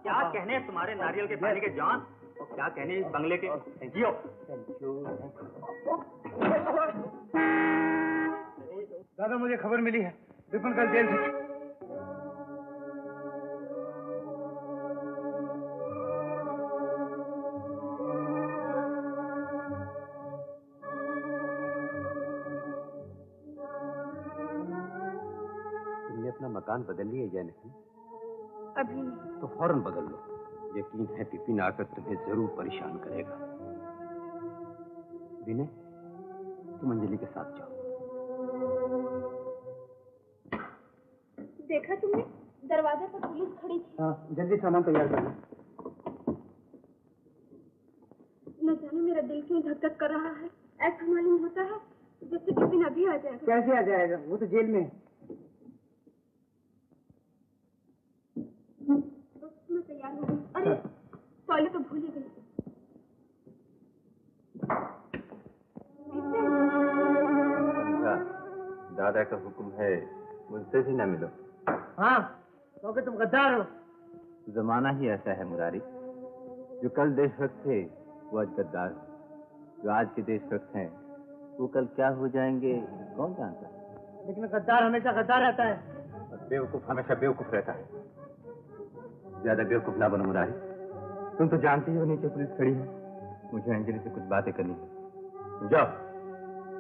क्या कहने तुम्हारे नारियल के पानी के जॉन, और क्या कहने इस बंगले के जियो। दादा, मुझे खबर मिली है विपिन कल जेल से। अपना मकान बदल लिया या नहीं? अभी तो फौरन बदल लो। यकीन है विपिन आकर तुम्हें जरूर परेशान करेगा। विनय, तुम अंजलि के साथ जाओ। देखा तुमने, दरवाजे पर पुलिस खड़ी थी। हाँ, जल्दी सामान तैयार कर लो। न जाने मेरा दिल क्यों धक धक कर रहा है। ऐसा मालूम होता है जैसे विपिन अभी आ जाएगा। कैसे आ जाएगा? वो तो जेल में है। तैयार हो गई। अरे टॉयलेट तो भूल ही गई। दादा का हुक्म है मुझसे भी न मिलो। हाँ, क्योंकि तुम गद्दार हो। जमाना ही ऐसा है मुरारी, जो कल देशभक्त थे वो आज गद्दार हैं, जो आज के देशभक्त हैं वो कल क्या हो जाएंगे कौन जानता है। लेकिन गद्दार हमेशा गद्दार रहता है और बेवकूफ हमेशा बेवकूफ रहता है। ज्यादा बेवकूफ ना बनो मुरारी, तुम तो जानती हो नीचे पुलिस खड़ी है, मुझे अंजलि से कुछ बातें करनी है। जाओ।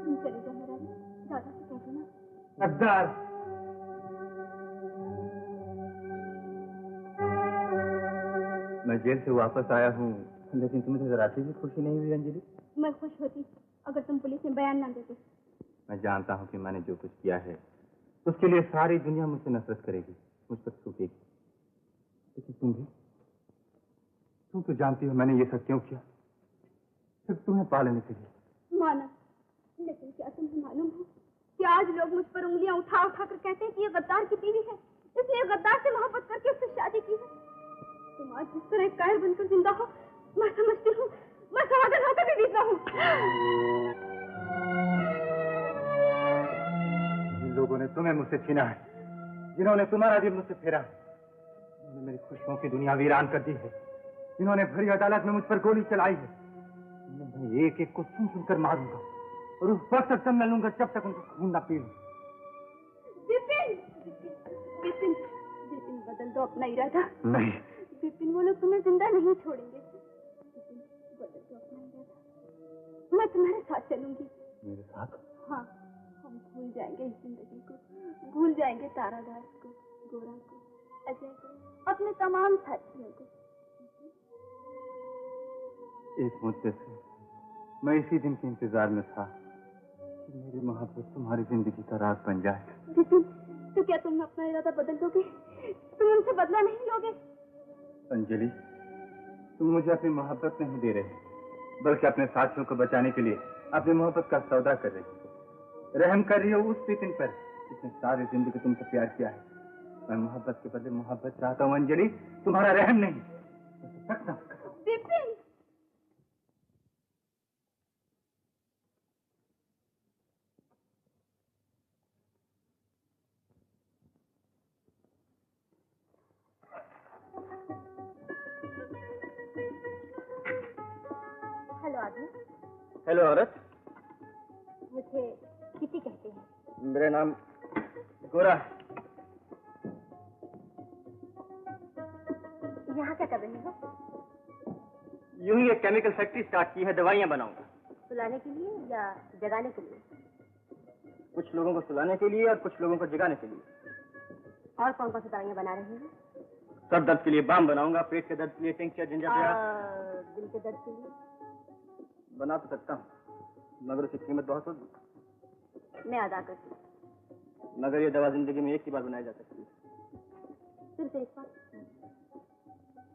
तुम चले जाओ मुरारी, दादा से कह देना। गद्दार। मैं जेल से वापस आया हूँ, लेकिन तुम्हें तो जरा सी भी खुशी नहीं हुई अंजलि। मैं खुश होती अगर तुम पुलिस में बयान ना देते। मैं जानता हूँ कि मैंने जो कुछ किया है उसके लिए सारी दुनिया मुझसे नफरत करेगी, मुझ पर छूटेगी, लेकिन तुम तो जानती हो मैंने ये सब क्यों किया, सिर्फ तुम्हें पालने के लिए। माना, लेकिन क्या तुम्हें मालूम है कि आज लोग मुझ पर उंगलियां उठा उठा कर कहते हैं कि ये गद्दार की बीवी है, इसलिए गद्दार से मोहब्बत करके उससे शादी की है। तुम आज जिस तरह कायर बनकर जिंदा हो, मैं समझती हूँ मैं समाधान होकर भी जीता हूँ। जिन लोगों ने तुम्हें मुझसे छीना है, जिन्होंने तुम्हारा दिल मुझसे फेरा है, जिन्होंने मेरी खुशियों की दुनिया वीरान कर दी है, जिन्होंने भरी अदालत में मुझ पर गोली चलाई है, मैं एक एक को सुन सुनकर मारूंगा और उस वक्त तक न लूंगा जब तक उनका खून न पी लूं। विपिन, विपिन, विपिन बदल दो अपना इरादा। नहीं विपिन, वो लोग तुम्हें जिंदा नहीं छोड़ेंगे। विपिन, बदल दो अपना इरादा, मैं तुम्हारे साथ चलूंगी। मेरे साथ? हाँ, हम भूल जाएंगे इस जिंदगी को, भूल जाएंगे तारादास को, गोरा को, अजय को, अपने तमाम साथियों को। एक मुद्दे से मैं इसी दिन के इंतजार में था कि मेरी मोहब्बत तुम्हारी जिंदगी का राज बन जाए। विपिन, तो क्या तुम अपना इरादा बदल दोगे? तुम उनसे बदला नहीं लोगे? अंजलि, तुम मुझे अपनी मोहब्बत नहीं दे रहे, बल्कि अपने साथियों को बचाने के लिए अपनी मोहब्बत का सौदा कर रही हो। रहम कर रही हो उस विपिन पर जिसने सारी जिंदगी तुमसे प्यार किया है। मैं मोहब्बत के बदले मोहब्बत चाहता हूँ अंजलि, तुम्हारा रहम नहीं। विपिन, हेलो आदमी। हेलो औरत। मुझे किटी कहते हैं। मेरा नाम गोरा है। यहाँ क्या कर रहे हो? यूं ही एक केमिकल फैक्ट्री स्टार्ट की है, दवाइयाँ बनाऊंगा। सुलाने के लिए या जगाने के लिए? कुछ लोगों को सुलाने के लिए और कुछ लोगों को जगाने के लिए। और कौन कौन सी दवाइयाँ बना रहे हैं? सर दर्द के लिए बाम बनाऊंगा, पेट के दर्द के लिए टिंचर, जिंजर दिल के दर्द के लिए? बना तो सकता हूँ, मगर उसकी कीमत बहुत होगी। मैं अदा करती हूँ। मगर ये दवा जिंदगी में एक ही बार बनाई जा सकती है। सिर्फ एक बार?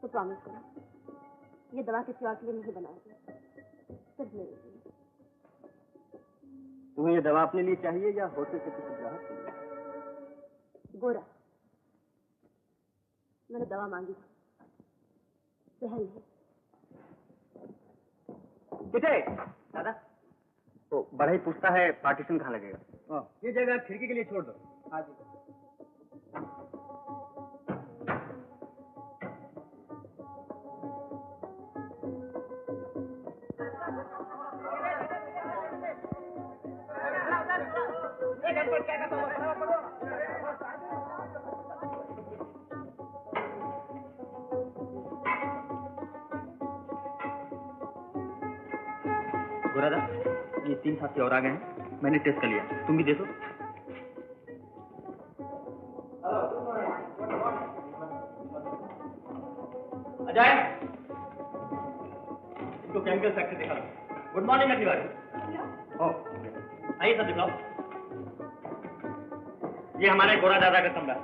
तो प्रॉमिस करो, ये दवा किसी और के लिए नहीं बनाओगे, सिर्फ मेरे लिए। तुम्हें ये दवा अपने लिए चाहिए या होटल से किसी ग्राहक के लिए? गोरा, मैंने दवा मांगी थी, सहन नहीं। किथे? दादा, तो बड़ा ही पूछता है पार्टीशन कहाँ लगेगा? ये जगह खिड़की के लिए छोड़ दो। हाँ जी। गोरादा, ये 3 साथी और आ गए हैं, मैंने टेस्ट कर लिया, तुम भी देखो। अजय, इसको केमिकल फैक्ट्री दिखा दो। Good morning Tiwari. आइए सब दिखाओ। ये हमारे गोरा दादा का कमरा,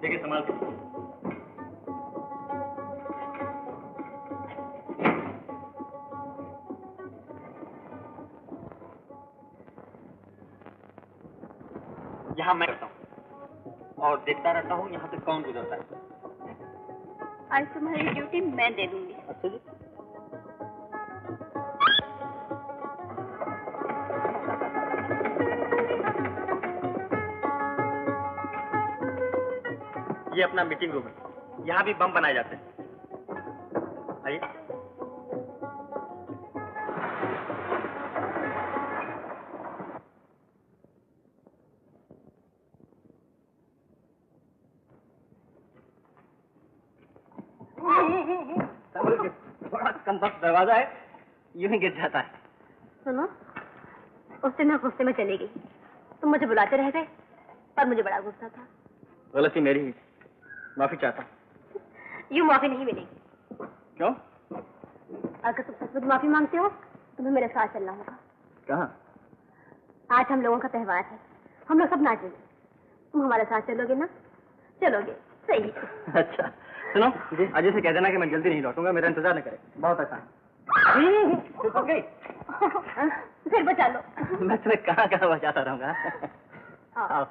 देखिए संभाल के। यहाँ मैं रहता हूँ और देखता रहता हूँ यहाँ से कौन गुजरता है। आज तुम्हारी ड्यूटी मैं दे दूंगी। अच्छा जी। ये अपना मीटिंग रूम है, यहाँ भी बम बनाए जाते हैं। आइए। बड़ा कमबख्त दरवाजा है, यूं ही गिर जाता है। सुनो, उस दिन मैं गुस्से में चली गई, तुम मुझे बुलाते रह गए, पर मुझे बड़ा गुस्सा था। गलती मेरी ही, माफी चाहता हूँ। यूं माफी नहीं मिलेगी। क्यों? अगर तुम सचमुच माफी मांगते हो, तुम्हें मेरे साथ चलना होगा। कहाँ? आज हम लोगों का त्योहार है, हम लोग सब नाचेंगे। तुम हमारे साथ चलोगे ना? चलोगे? सही। अच्छा सुनो, अजय से कह देना कि मैं जल्दी नहीं लौटूंगा, मेरा इंतजार न करे। बहुत आसान। फिर बचा लो। मैं तुम्हें कहाँ कहाँ बचाता रहूंगा। आओ।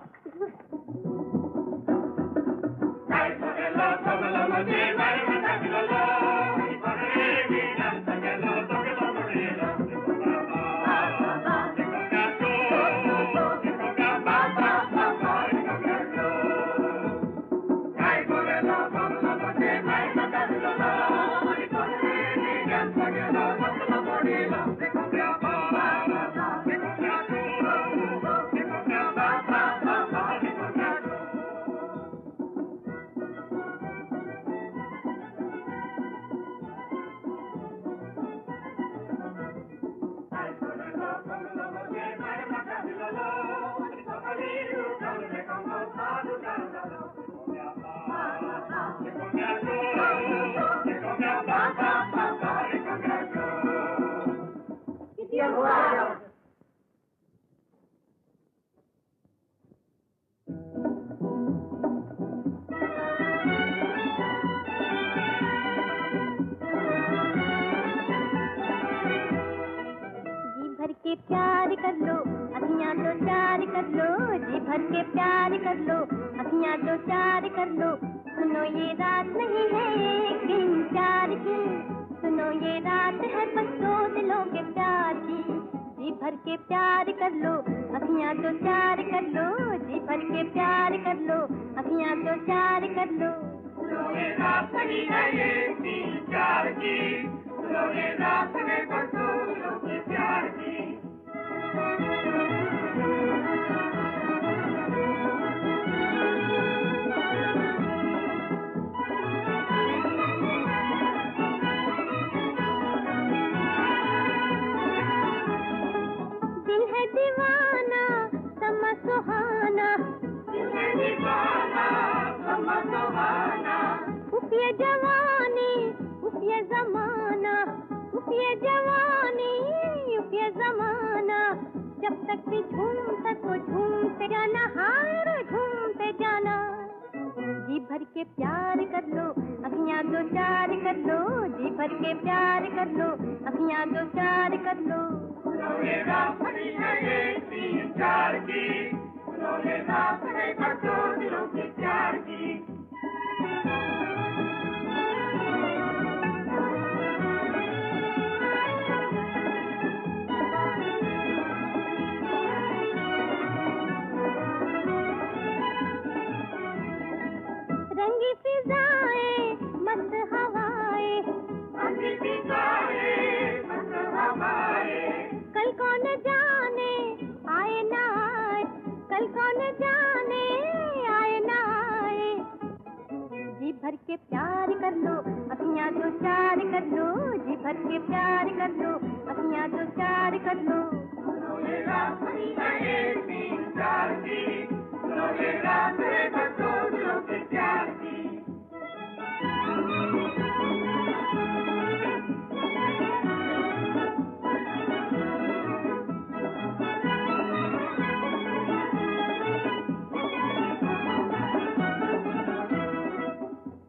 प्यार कर लो, अखियां दो चार कर लो, जी भर के प्यार कर लो, अखियां दो चार कर लो। सुनो ये रात नहीं है एक दिन प्यार की, सुनो ये रात है बस दो दिलों के प्यार की। जी भर के प्यार कर लो, अखियां दो चार कर लो, जी भर के प्यार कर लो, अखियां दो चार कर लो। सुनो ये रात नहीं है एक दिन प्यार की, सुनो ये रात है बस दो दिलों के प्यार की। दिल है दीवाना समा सुहाना, दिल है दीवाना समा सुहाना। उफ ये जवानी उफ ये जमाना, उफ ये जवानी उफ ये जमाना। जब तक भी झूम सको झूमते जाना, हार झूमते जाना। जी भर के प्यार कर लो, अखियां दो चार कर लो, जी भर के प्यार कर लो, अखियां दो चार कर लो। ये रात नहीं है एक दिन प्यार की, ये रात है बस दो दिलों के प्यार की। रंगी फिजाएं मस्त हवाएं, रंगी फिजाएं मस्त हवाएं। कल कौन जाने आए ना आए, कल कौन जाने आए ना आए। जी भर के प्यार कर लो, अखियां दो चार कर लो, जी भर के प्यार कर लो, अखियां दो चार कर लो। ये रात नहीं है एक दिन प्यार की, ये रात है बस दो दिलों के प्यार की।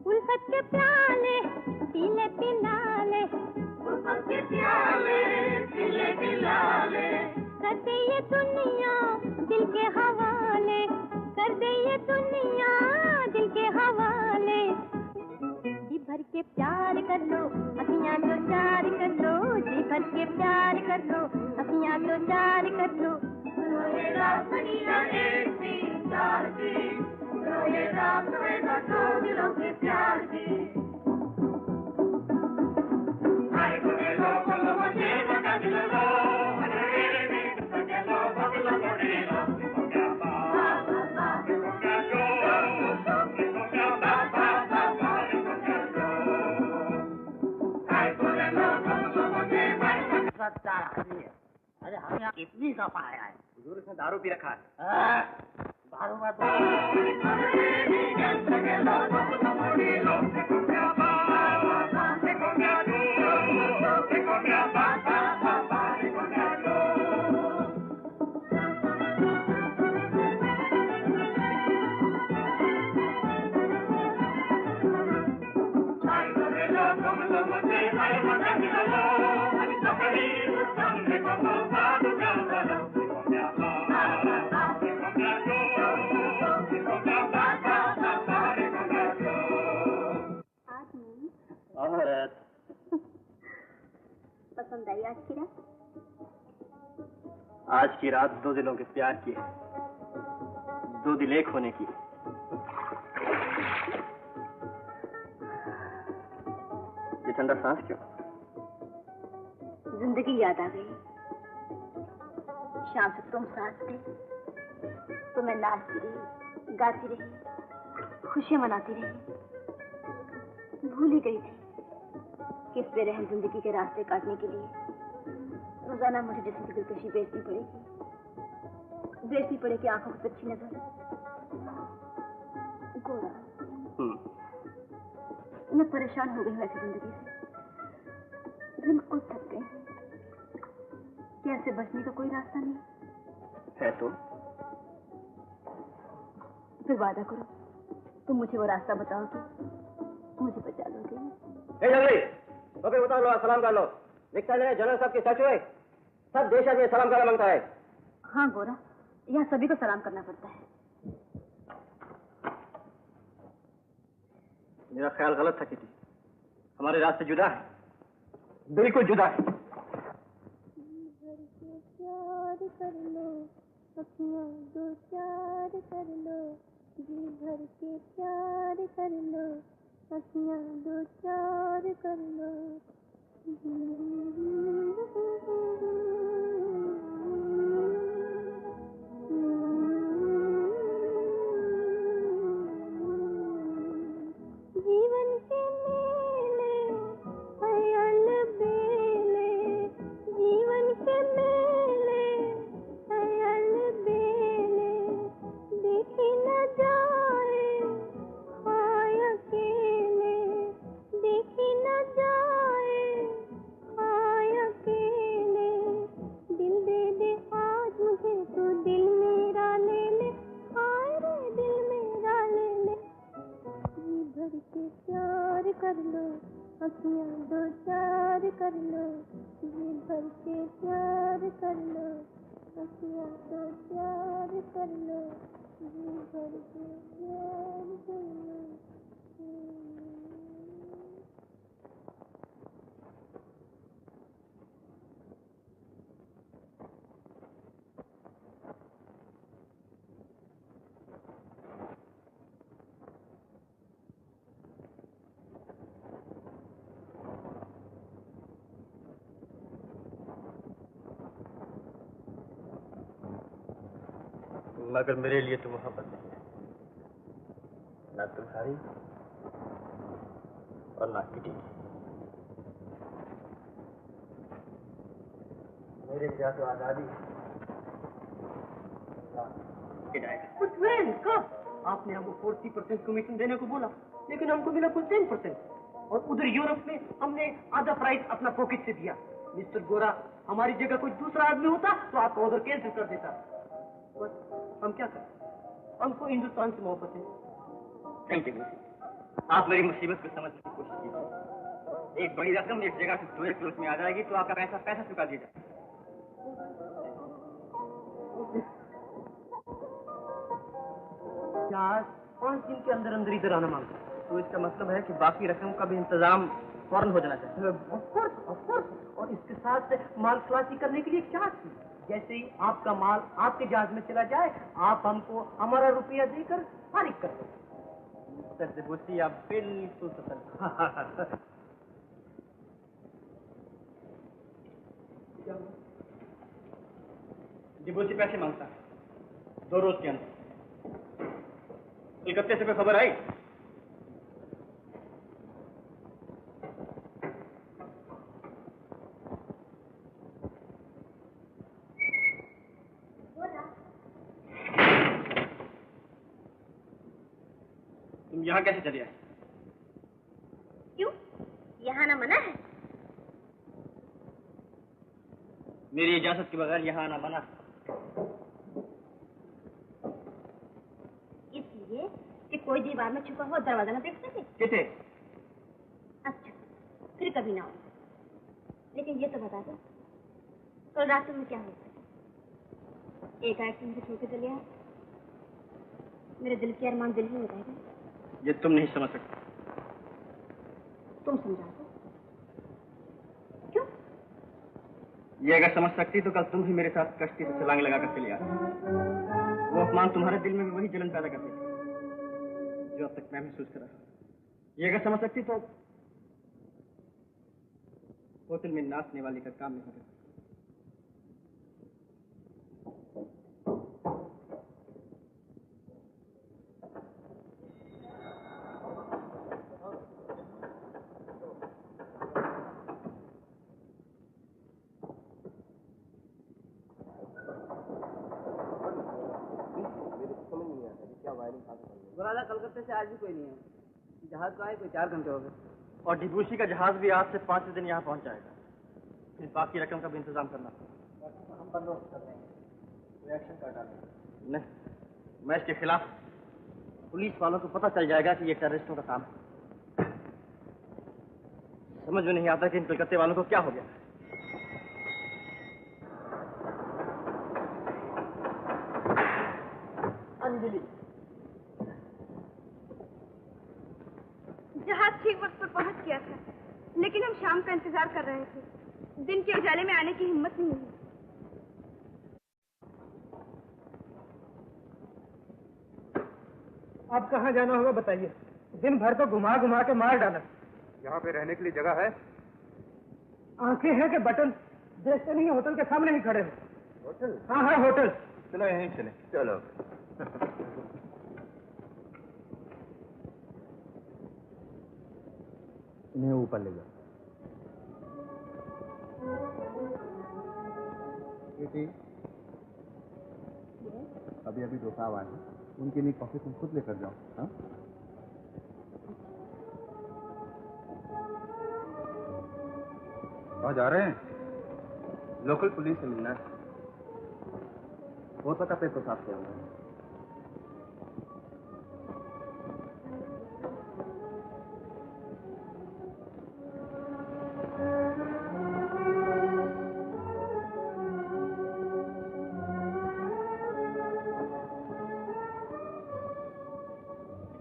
उल्फत के प्याले पीले पिलाले, उल्फत के प्याले पीले पिलाले। करते ये दुनिया दिल के हवाले, कर लो, अखियां दो चार कर लो। अरे हम यहाँ कितनी सफा आया है। हुजूर इसने दारू पी रखा है। दारू मत पसंद आई आज की रात? आज की रात दो दिलों के प्यार की है, दो दिल एक होने की। ये ठंडा सांस क्यों? जिंदगी याद आ गई। शाम से तुम साथ थे तो मैं नाचती रही, गाती रही, खुशियां मनाती रही। भूल ही गई थी कि इस बेरहम जिंदगी के रास्ते काटने के लिए रोजाना मुझे जिसम की दिलकशी बेचनी पड़ेगी आंखों की अच्छी नजर। गोरा, मैं परेशान हो गई हूँ ऐसी जिंदगी से, बिल्कुल थक गई। क्या ऐसे बचने का कोई रास्ता नहीं है? तो फिर वादा करो, तुम मुझे वो रास्ता बताओगे, मुझे बचा लोगे। तो फिर बताओ लो, सलाम कर लो। लिखता है जनरल साहब की सच हुए, सब देश आदमी सलाम करना मांगता है। हाँ गोरा, यहाँ सभी को सलाम करना पड़ता है। मेरा ख्याल गलत था किटी, हमारे रास्ते जुदा है, बिल्कुल जुदा है। प्यार कर लो, अखियां दो चार कर लो, जी भर के प्यार कर लो, अखियां दो चार कर लो। जीवन के मेले ख्याल बेले, जीवन के मेले ख्याल बेले, देखी न जाए हाय अकेले, देखी न जाए हाय अकेले। दिल दे दे आज मुझे तू, दिल मेरा ले ले, हाय रे दिल मेरा ले ले। जी भर के प्यार कर लो, अखियां दो चार कर लो, जी भर के प्यार कर लो, अखियां दो चार कर लो, जी भर के प्यार कर लो। मगर मेरे लिए तो मोहब्बत नहीं है, ना तुम्हारी और ना किटी की। मेरे क्या तो आजादी आपने हमको 40% कमीशन देने को बोला, लेकिन हमको मिला कुल 10%। और उधर यूरोप में हमने आधा प्राइस अपना पॉकेट से दिया। मिस्टर गोरा, हमारी जगह कोई दूसरा आदमी होता तो आपका ऑर्डर कैंसिल कर देता। बस हम क्या करें, हमको हिंदुस्तान से मोहब्बत है। Thank you. आप मेरी मुसीबत को समझने की कोशिश कीजिए। एक बड़ी रकम एक जगह से दूसरे क्लोज में आ जाएगी तो आपका पैसा चुका दिया जाएगा। यार 5 दिन के अंदर अंदर इधर आना मांगता, तो इसका मतलब है कि बाकी रकम का भी इंतजाम फौरन हो जाना चाहिए। Of course. और इसके साथ माल खलासी करने के लिए क्या चीज? जैसे ही आपका माल आपके जहाज में चला जाए, आप हमको हमारा रुपया देकर फारिग कर दो। मिस्टर डिबोसी, आप बिल्कुल सतर्क। डिबोसी पैसे मांगता है 2 रोज के अंदर। कलकत्ते से कोई खबर आई? तुम यहाँ कैसे चले आए? क्यों? यहाँ ना मना है? मेरी इजाजत के बगैर यहाँ आना मना। इसलिए कि कोई दीवार में छुपा हुआ दरवाजा न देख सके। किसे? अच्छा, फिर कभी ना हो। लेकिन ये तो बता दो, कल रात में क्या हुआ? एकाएक तुम मुझे छोड़ के चले आए। मेरे दिल के अरमान दिल ही में रह गए। ये तुम नहीं समझ सकते। तुम समझा दो। क्यों? ये अगर समझ सकती तो कल तुम भी मेरे साथ कश्ती से छलांग लगाकर चले आते। वो अपमान तुम्हारे दिल में भी वही जलन पैदा करते थे जो अब तक मैं महसूस कर रहा हूं। ये अगर समझ सकती तो होटल में नाचने वाली का काम नहीं करती। बुरादा कलकत्ते से आज भी कोई नहीं है। जहाज को आए कोई 4 घंटे हो गए। और डिबूसी का जहाज भी आज से 5 दिन यहाँ पहुंच जाएगा। फिर बाकी रकम का भी इंतजाम करना। हम बंदोबस्त कर रहे हैं, रिएक्शन कर डालेंगे। नहीं, मैं इसके खिलाफ। पुलिस वालों को पता चल जाएगा कि ये टेररिस्टों का काम है। समझ में नहीं आता कि इन कलकत्ते वालों को क्या हो गया। अंजलि, जहाज ठीक वक्त पर पहुंच गया था, लेकिन हम शाम का इंतजार कर रहे थे। दिन के उजाले में आने की हिम्मत नहीं हुई। अब कहाँ जाना होगा बताइए? दिन भर तो घुमा घुमा के मार डाला। यहाँ पे रहने के लिए जगह है? आंखें हैं कि बटन देखते नहीं, होटल के सामने ही खड़े हो। होटल? हाँ होटल। चलो यहीं चले। चलो। इन्हें ऊपर ले जाओ। बेटी, अभी अभी 2 साहब आए हैं, उनके लिए कॉफी तुम खुद लेकर जाओ। हाँ? कहाँ जा रहे हैं? लोकल पुलिस से मिलना है। हो सका पेपर साफ से आऊंगा।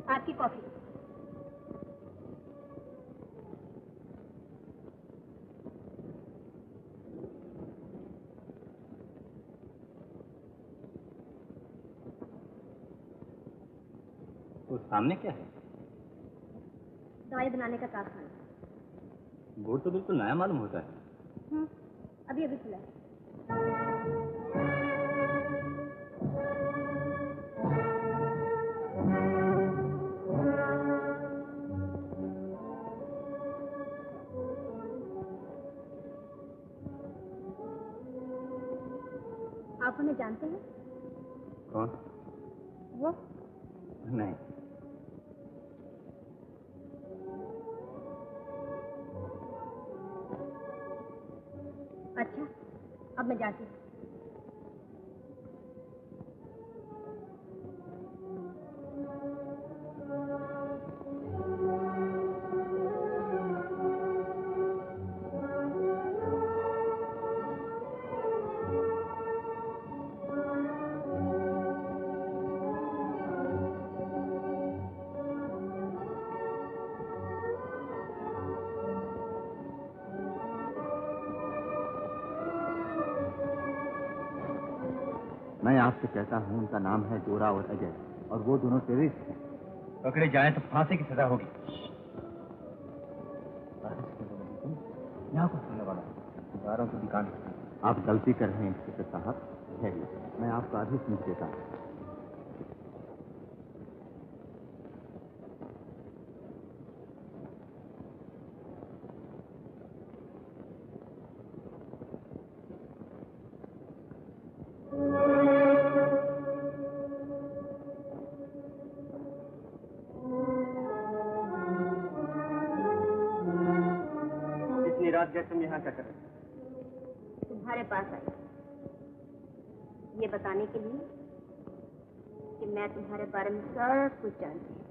आपकी कॉफी। तो सामने क्या है? दवाई बनाने का कारखाना। बोर्ड तो बिल्कुल नया मालूम होता है। अभी अभी खुला है। आप उन्हें जानते हैं? कौन? वो नहीं। अच्छा, अब मैं जाती हूँ। मैं आपसे कहता हूँ, उनका नाम है गोरा और अजय, और वो दोनों टेररिस्ट हैं। पकड़े जाएं तो फांसी की सजा होगी। यहाँ पर सुनने वाला सिगारों की दुकान। आप गलती कर रहे हैं इंस्पेक्टर साहब, ठहरिए, मैं आपको आधी सुन देता हूँ। तुम यहाँ क्या कर रहे? तुम्हारे पास आई ये बताने के लिए कि मैं तुम्हारे बारे में सब कुछ जानती हूँ,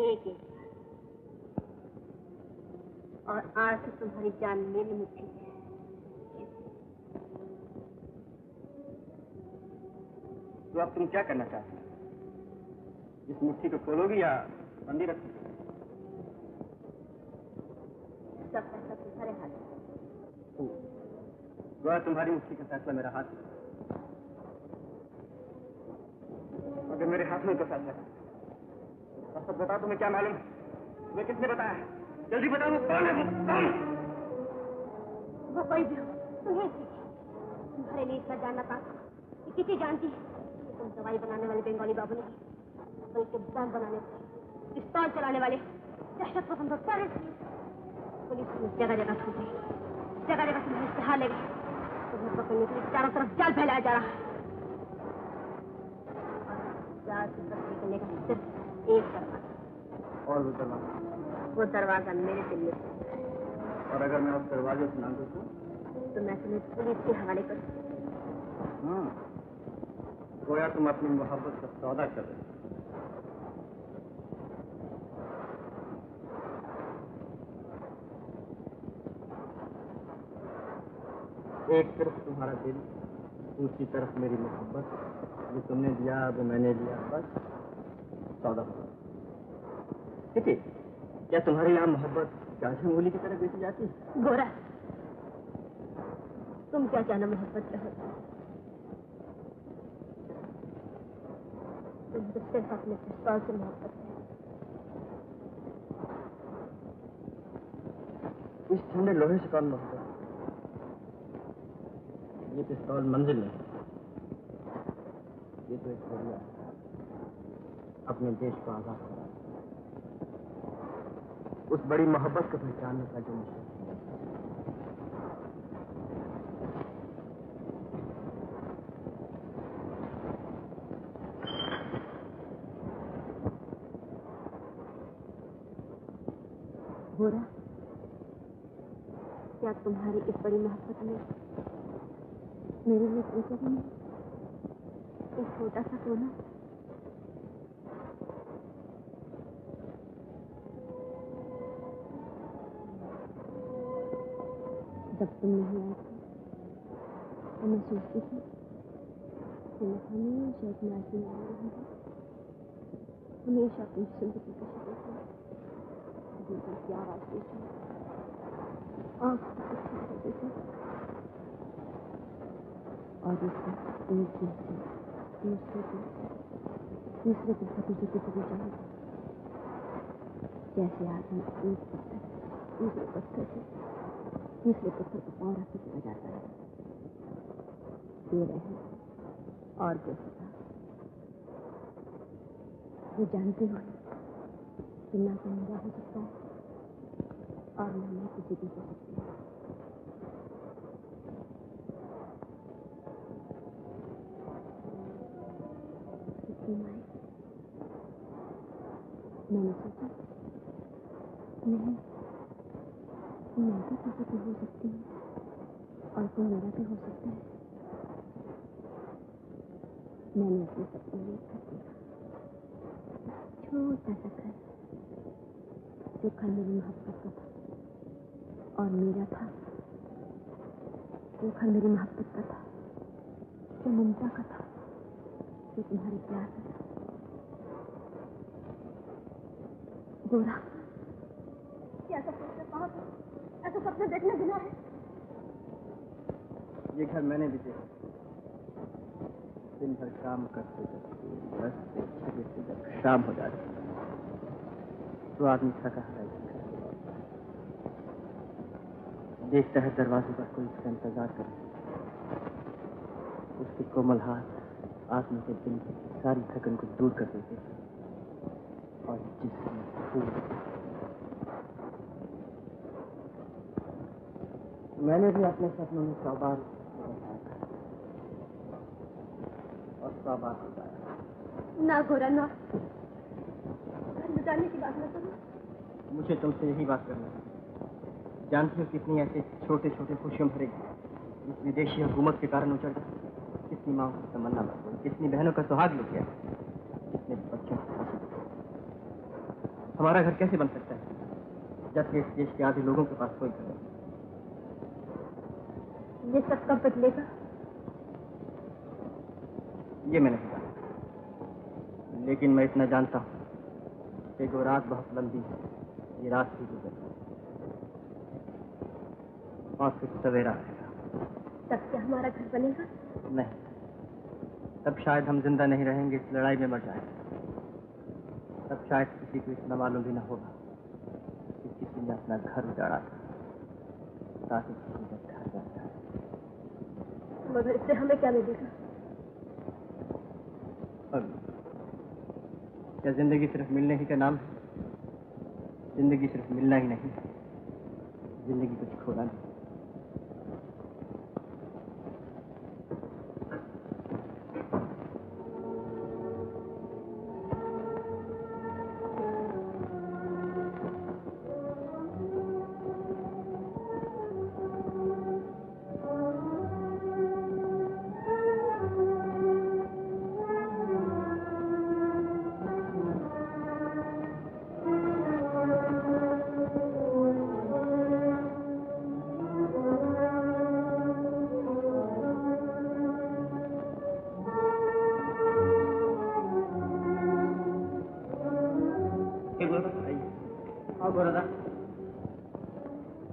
एक एक, और आज से तुम्हारी जान मेरी मुट्ठी में है। तो अब तुम क्या करना चाहते हो? इस मुट्ठी को खोलोगी या बंदी रखोगी? सब फैसला तुम्हारे हाथ में। वह तुम्हारी मुट्ठी का फैसला मेरा हाथ में। अगर मेरे हाथ में तो फैसला है, सब बताओ, तुम्हें क्या मालूम है? तुम्हें किसने बताया? जल्दी बताओ, वो कौन है? वो कोई भी हो, तुम्हें तुम्हारे लिए इतना जानना था कि किसी जानती है कि तुम दवाई बनाने वाले बंगाली बाबू नहीं, बल्कि बम बनाने वाले, पिस्तौल चलाने वाले दहशत पसंद पुलिस जगह जगह छूटे, जगह जगह तुम्हें इश्तेहार ले गए, तुम्हें पकड़ने के लिए चारों तरफ जाल फैलाया जा रहा है। जाल से बच निकलने का सिर्फ एक दरवाजा, और वो दरवाजा मेरे दिल में। और अगर मैं उस दरवाजे से ना घुसूं तो मैं तुम्हें पुलिस के हवाले करूँ। गोया तुम अपनी मोहब्बत का सौदा कर रहे हो। एक तरफ तुम्हारा दिल, दूसरी तरफ मेरी मोहब्बत, जो तुमने दिया वो मैंने दिया, बस सौदा हो। ठीक है, क्या तुम्हारी यहाँ मोहब्बत गाजर मूली की तरह बेची जाती है? गोरा, तुम क्या जानो मोहब्बत क्या होती है? तुम तो सिर्फ अपने पिस्तौल से मोहब्बत है। इस ठंडे लोहे से कौन मोहब्बत? ये पिस्तौल मंजिल नहीं, ये तो एक जरिया है अपने देश को आजाद करा, उस बड़ी मोहब्बत को पहचानने का जो मुझे। गोरा, क्या तुम्हारी इस बड़ी मोहब्बत में मेरे लिए सोचा भी नहीं? एक छोटा सा कोना, जब तुम नहीं आए थे तो मैं सोचती थी कि मैं हमेशा इतना ऐसी नहीं रहूंगी, हमेशा अपनी जिंदगी की शिकस्त दिल की आवाज देती, आँख देती, और इससे एक दिल से दूसरे दिल से तीसरे दिल से तुझे गुजरी जाएगी, जैसे आदमी एक पत्थर दूसरे पत्थर से तीसरे पत्थर को पाँव रख के चला जाता है। ये रहे और बेसता, वो जानते हो कि ना तो मेरा हो सकता है और ना मैं किसी की हो सकती हूँ। मैंने सोचा नहीं, मैं भी किसी की हो सकती हूँ और तुम मेरा भी हो सकता है। मैंने अपने सपने में एक घर देखा, छोटा सा घर, जो घर मेरी मोहब्बत का था और मेरा था, जो घर मेरी मोहब्बत का था, जो ममता का था, जो तुम्हारे प्यार का था। गोरा, क्या सब सोचते पाओ? ऐसा सपने देखना गुनाह है। ये घर मैंने भी देखा, दिन भर काम करते करते 10 से 6 बजे तक शाम हो जाती तो आदमी थका हारा देखता है दरवाजे पर कोई उसका इंतजार करे। उसके कोमल हाथ आदमी के दिल की सारी थकन को दूर कर देते और जिसमें फूल। मैंने भी अपने सपनों में 100 बार और 100 बार बताया। ना गोरा ना, घर में जाने की बात ना करो। मुझे तुमसे यही बात करनी है। जानती हो कितनी ऐसे छोटे छोटे खुशियों भरे इस विदेशी हुकूमत के कारण उचड़ गए, कितनी माँ की तमन्ना बढ़ गई, कितनी बहनों का सुहाग लुट गया, कितने बच्चों की खुशी। हमारा घर कैसे बन सकता है जबकि इस देश के आधे लोगों के पास कोई घर नहीं। ये सब कब बदलेगा? ये मैं नहीं जानता, लेकिन मैं इतना जानता हूँ कि वो रात बहुत लंबी है, ये रात ही गुजर और फिर सवेरा आएगा। तब से हमारा घर बनेगा? नहीं, तब शायद हम जिंदा नहीं रहेंगे, इस लड़ाई में मर जाएंगे। तब शायद किसी को इतना मालूम भी न होगा कि किसी ने अपना घर उजाड़ा था ताकि किसी का घर बन जाए। मगर इससे हमें क्या मिलेगा? क्या जिंदगी सिर्फ मिलने ही का नाम है? जिंदगी सिर्फ मिलना ही नहीं, जिंदगी कुछ खोना नहीं।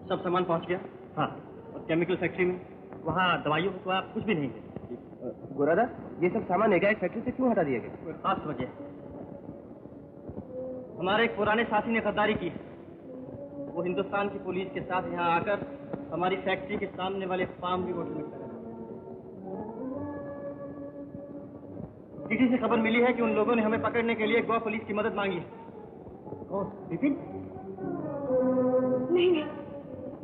सब सामान पहुंच गया? हाँ। और केमिकल फैक्ट्री में वहाँ दवाइयों को आप कुछ भी नहीं है। गोरादा, ये सब सामान एक फैक्ट्री से क्यों हटा दिए गए? कोई खास वजह? हमारे एक पुराने साथी ने गद्दारी की। वो हिंदुस्तान की पुलिस के साथ यहाँ आकर हमारी फैक्ट्री के सामने वाले फार्म भी होटल में खड़ा। किसी से खबर मिली है कि उन लोगों ने हमें पकड़ने के लिए गोवा पुलिस की मदद मांगी है। विपिन? नहीं,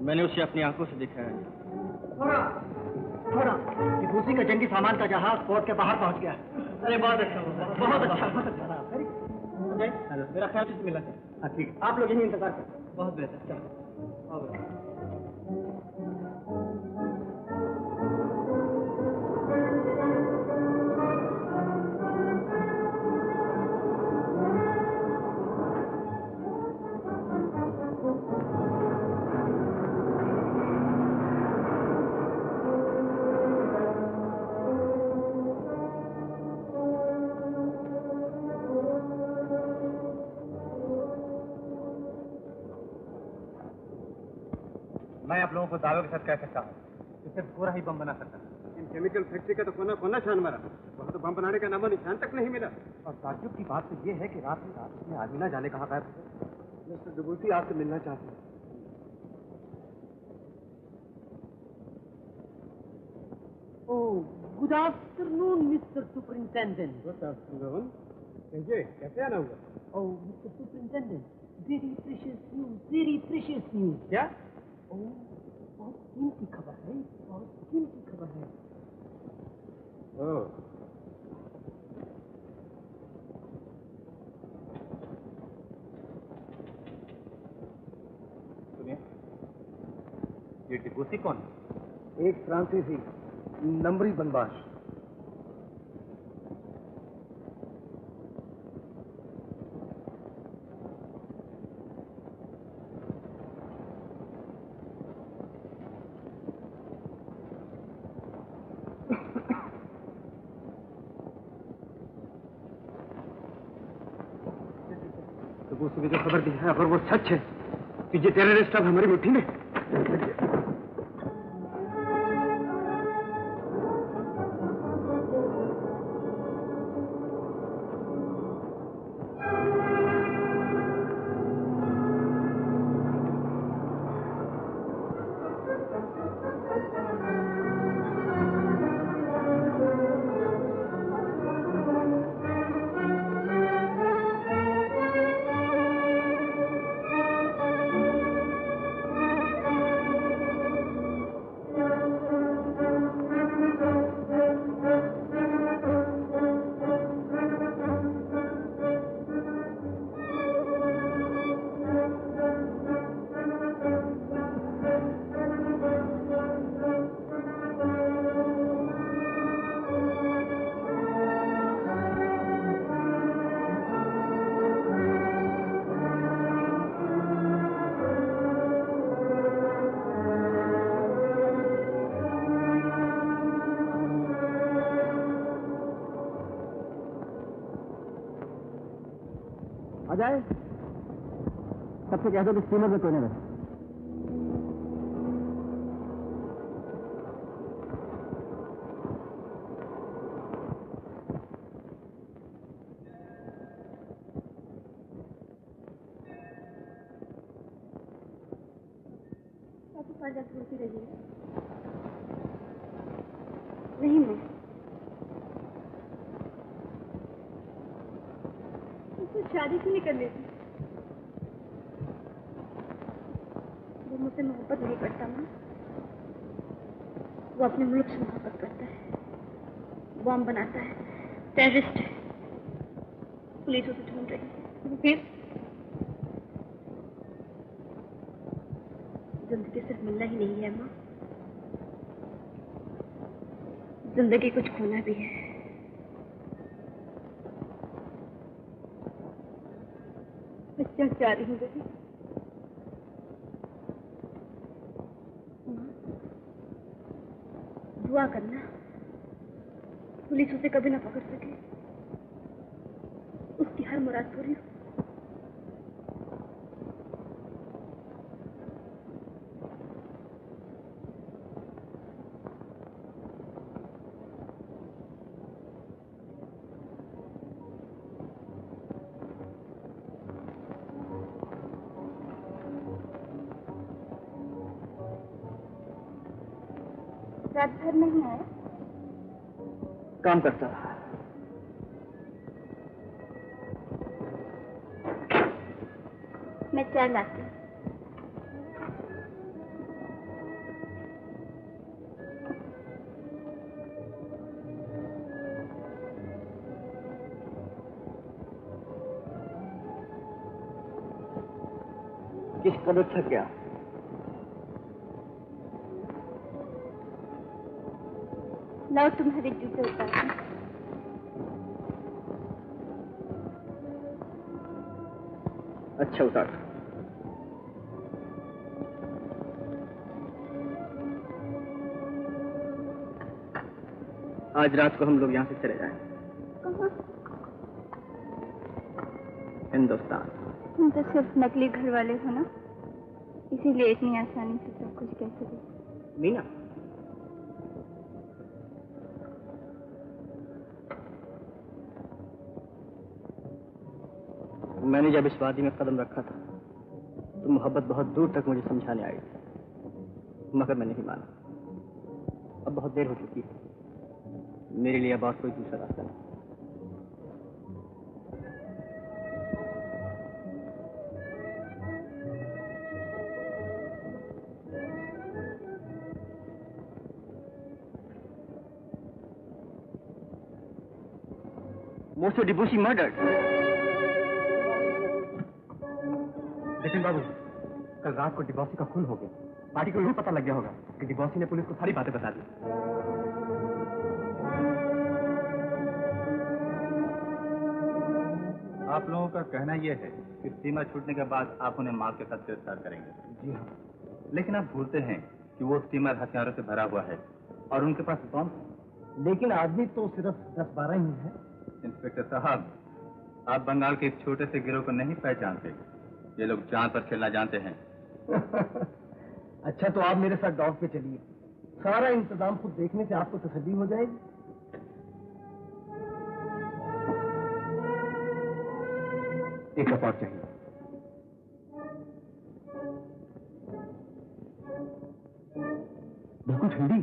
मैंने उसे अपनी आंखों से देखा है। थोड़ा टिपूसी का जंगी सामान का जहाज पोर्ट के बाहर पहुंच गया। अरे बहुत अच्छा, बहुत अच्छा। मेरा ख्याल से मिला है। हाँ ठीक है, आप लोग यही इंतजार करें। बहुत बेहतर। चलो। मैं आप लोगों को दावे के साथ कह सकता हूँ कि सिर्फ गोरा ही बम बना सकता है। इन केमिकल फैक्ट्री का तो कोना कोना छान मारा, वहाँ तो बम बनाने का नामो निशान तक नहीं मिला। और ताज्जुब की बात तो ये है कि रात में आदमी ना जाने कहाँ गायब हुए। मिस्टर डुबूसी आपसे मिलना चाहते हैं। Good afternoon mister superintendent. Good afternoon. कहिए, कैसे आना हुआ? Oh mister superintendent, very precious news. क्या? बहुत कीमती खबर है, बहुत कीमती खबर है। सुनिए, ये टिपूसी कौन? एक फ्रांसीसी नंबरी बनबाश। टिपूसी ने जो खबर दी है, अगर वो सच है कि ये टेररिस्ट अब हमारी मुट्ठी में, आ जाए। सबसे कह दो कि स्टीमर में कोई नहीं बैठे। ढूंढती रही नहीं, मैं उसको शादी क्यों नहीं करनी थी? वो मुझसे मोहब्बत नहीं करता माँ, वो अपने मुल्क से मोहब्बत करता है, बॉम्ब बनाता है, टेररिस्ट है, पुलिस उसे ढूंढ रही है। फिर जिंदगी सिर्फ मिलना ही नहीं है माँ, जिंदगी कुछ खोना भी है। मैं क्या चाह रही हूँ बेटी? दुआ करना पुलिस उसे कभी ना पकड़ सके, उसकी हर मुराद पूरी हो। रात भर नहीं आया? काम करता रहा। मैं चाय लाती हूँ। किस कदर थक गया? लाओ तुम्हारे जूते उतार। अच्छा उतार। आज रात को हम लोग यहाँ से चले जाएं। कहाँ? हिंदुस्तान। तुम तो सिर्फ नकली घर वाले हो ना, इसीलिए इतनी आसानी से सब कुछ कहते थे। मीना, मैंने जब इस वादी में कदम रखा था तो मोहब्बत बहुत दूर तक मुझे समझाने आई थी, मगर मैं नहीं माना। अब बहुत देर हो चुकी है, मेरे लिए अब और कोई दूसरा रास्ता नहीं। मोसो डिबूसी मर्डर्ड। लेकिन बाबू, कल रात को डिबॉसी का खून हो गया। पार्टी को यूं पता लग गया होगा कि डिबॉसी ने पुलिस को सारी बातें बता दी। आप लोगों का कहना यह है कि सीमा छूटने के बाद आप उन्हें माल के साथ गिरफ्तार करेंगे? जी हाँ। लेकिन आप भूलते हैं कि वो स्टीमर हथियारों से भरा हुआ है और उनके पास बम है। लेकिन आदमी तो सिर्फ 10-12 ही है। इंस्पेक्टर साहब, आप बंगाल के एक छोटे से गिरोह को नहीं पहचानते। ये लोग जान पर खेलना जानते हैं। अच्छा, तो आप मेरे साथ डॉग पे चलिए, सारा इंतजाम खुद देखने से आपको तसल्ली हो जाएगी। एक कप और चाहिए। बिल्कुल ठंडी,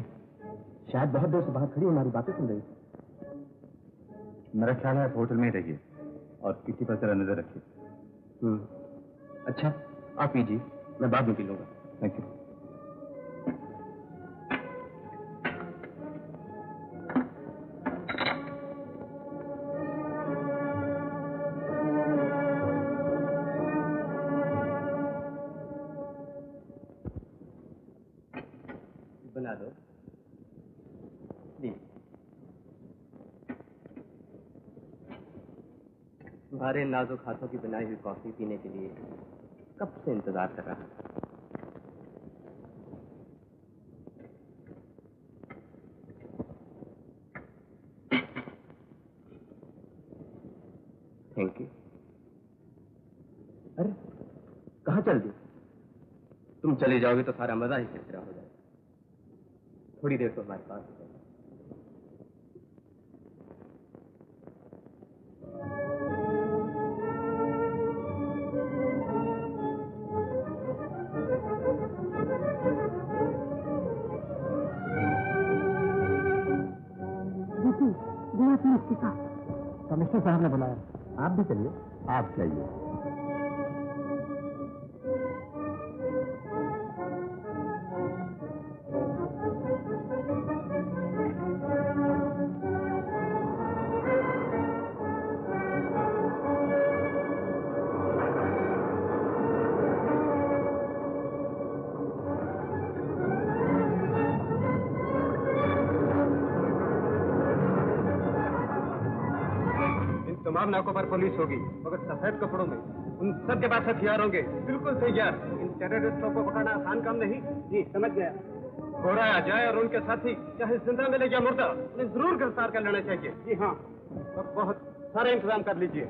शायद बहुत देर से बाहर खड़ी हमारी बातें सुन रही है। मेरा ख्याल है आप होटल में ही रहिए और किसी पर जरा नजर रखिए। अच्छा, आप पीजिए, मैं बाद में पी लूंगा। Thank you. बना दो। तुम्हारे नाजुक हाथों की बनाई हुई कॉफी पीने के लिए कब से इंतजार कर रहा था। Thank you. अरे कहाँ चल दी? तुम चले जाओगे तो सारा मजा ही किस तरह हो जाएगा। थोड़ी देर तो हमारे पास ही। कमिश्नर साहब ने बुलाया। आप भी चलिए। आप चाहिए। तमाम नाकों पर पुलिस होगी, मगर सफेद कपड़ों में। उन सब के पास हथियार होंगे। बिल्कुल तैयार। इन टेररिस्टों को पकड़ना आसान काम नहीं। जी समझ गया। घोड़ा आ जाए और उनके साथी चाहे जिंदा मिले या मुर्दा, उन्हें जरूर गिरफ्तार कर लेना चाहिए। जी हाँ, अब बहुत सारे इंतजाम कर लीजिए।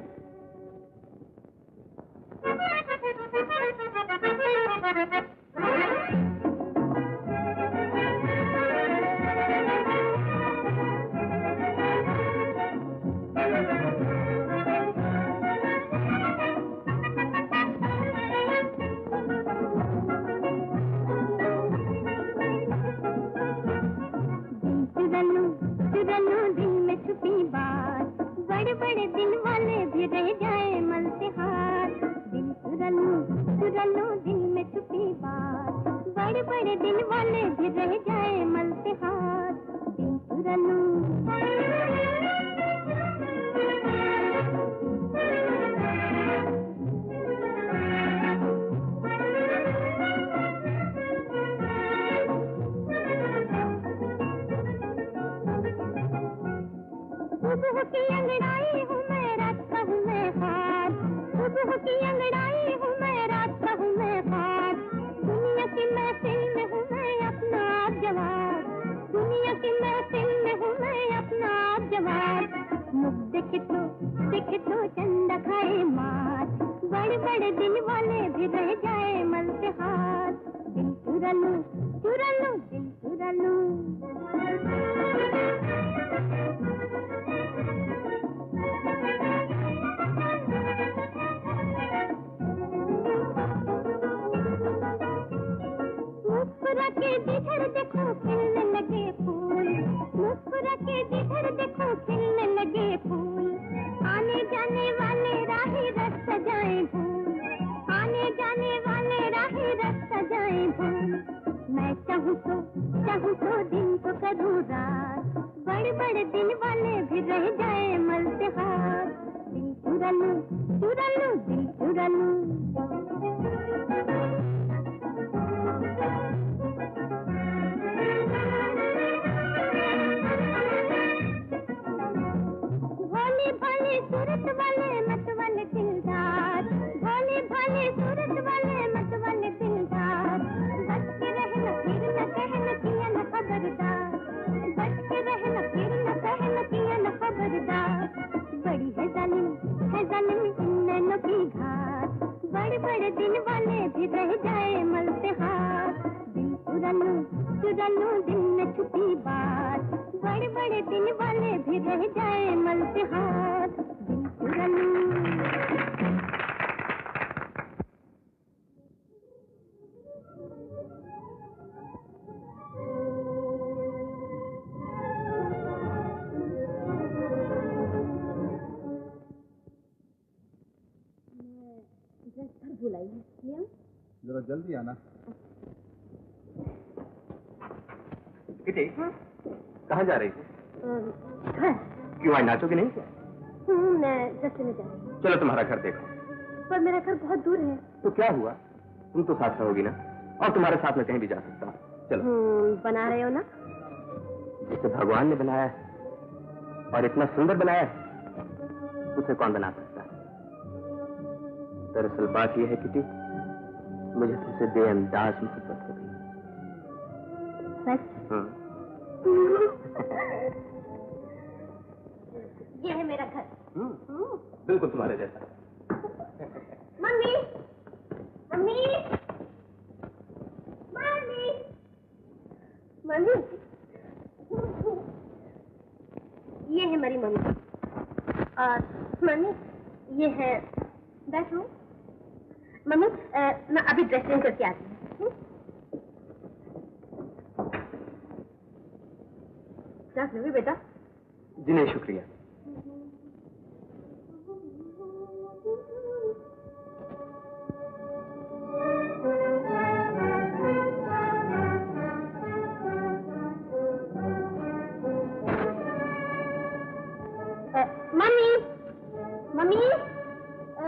जरा जल्दी आना। किटी, कहाँ जा रही थी? क्यों आज नाचोगे नहीं? मैं जैसे में जा रही हूँ। चलो तुम्हारा घर देखो। पर मेरा घर बहुत दूर है। तो क्या हुआ? तुम तो साथ रहोगी ना, और तुम्हारे साथ में कहीं भी जा सकता हूँ। चलो। बना रहे हो ना? जिसे भगवान ने बनाया है और इतना सुंदर बनाया है, उसे कौन बना सकता है? दरअसल बात यह है किटी, मुझे तुमसे बेअंदाज मोहब्बत हो गई। सच? ये है मेरा घर। बिल्कुल तुम्हारे जैसा। मम्मी मम्मी, मम्मी, मम्मी, ये है मेरी मम्मी और मम्मी ये है। बैठो मम्मी, मैं अभी ड्रेस चेंज करके आती हूँ। रख लोगे बेटा? जी नहीं, शुक्रिया। मम्मी, मम्मी,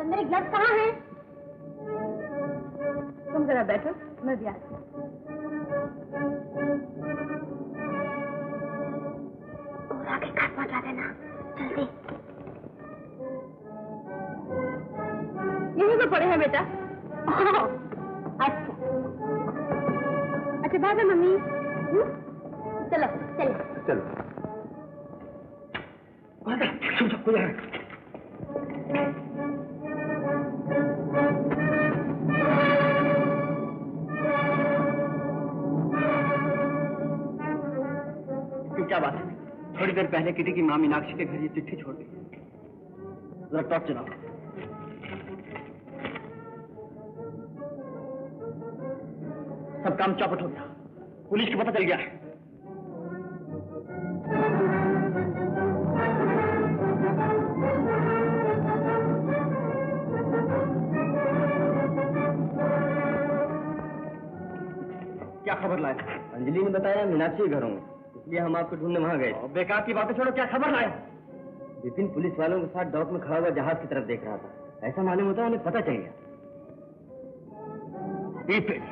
मेरे ग्लव्स कहाँ हैं? तुम जरा बैठो, मैं भी आती हूँ। और आगे घर पहुंचा देना जल्दी। यहीं पे पड़े हैं बेटा। अच्छा अच्छा, बाय बाय मम्मी। चलो चलो चलो। क्या बात है? थोड़ी देर पहले किटी की माँ मीनाक्षी के घर ये चिट्ठी छोड़ दी। जरा टॉर्च चलाओ। सब काम चौपट हो गया। पुलिस को पता चल गया है। क्या खबर लाए? अंजलि ने बताया मीनाक्षी घरों में, इसलिए हम आपको ढूंढने वहां गए। बेकार की बातें छोड़ो, क्या खबर लाए? विपिन पुलिस वालों के साथ डॉक में खड़ा हुआ जहाज की तरफ देख रहा था। ऐसा मालूम होता है उन्हें पता चल गया। विपिन,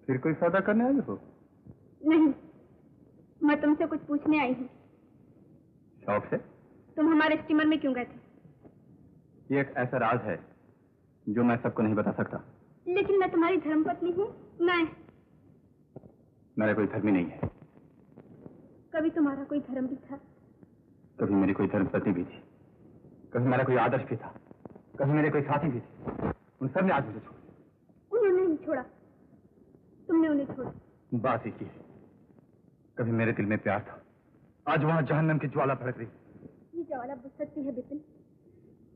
फिर कोई सौदा करने आई हो? नहीं, मैं तुमसे कुछ पूछने आई हूँ। शौक से? तुम हमारे स्टीमर में क्यों गए थे? ये एक ऐसा राज है जो मैं सबको नहीं बता सकता। लेकिन मैं तुम्हारी धर्मपत्नी हूँ। मेरा कोई धर्मी नहीं है। कभी तुम्हारा कोई धर्म भी था? कभी मेरी कोई धर्मपत्नी भी थी, कभी मेरा कोई आदर्श भी था, कभी मेरे कोई साथी भी थे। उन सब ने आज मुझे छोड़ दिया। उन्होंने नहीं छोड़ा, तुमने उन्हें छोड़ा। बात एक ही है, कभी मेरे दिल में प्यार था, आज वहां जहन्नम की ज्वाला भड़क रही। ये ज्वाला बुझ सकती है विपिन।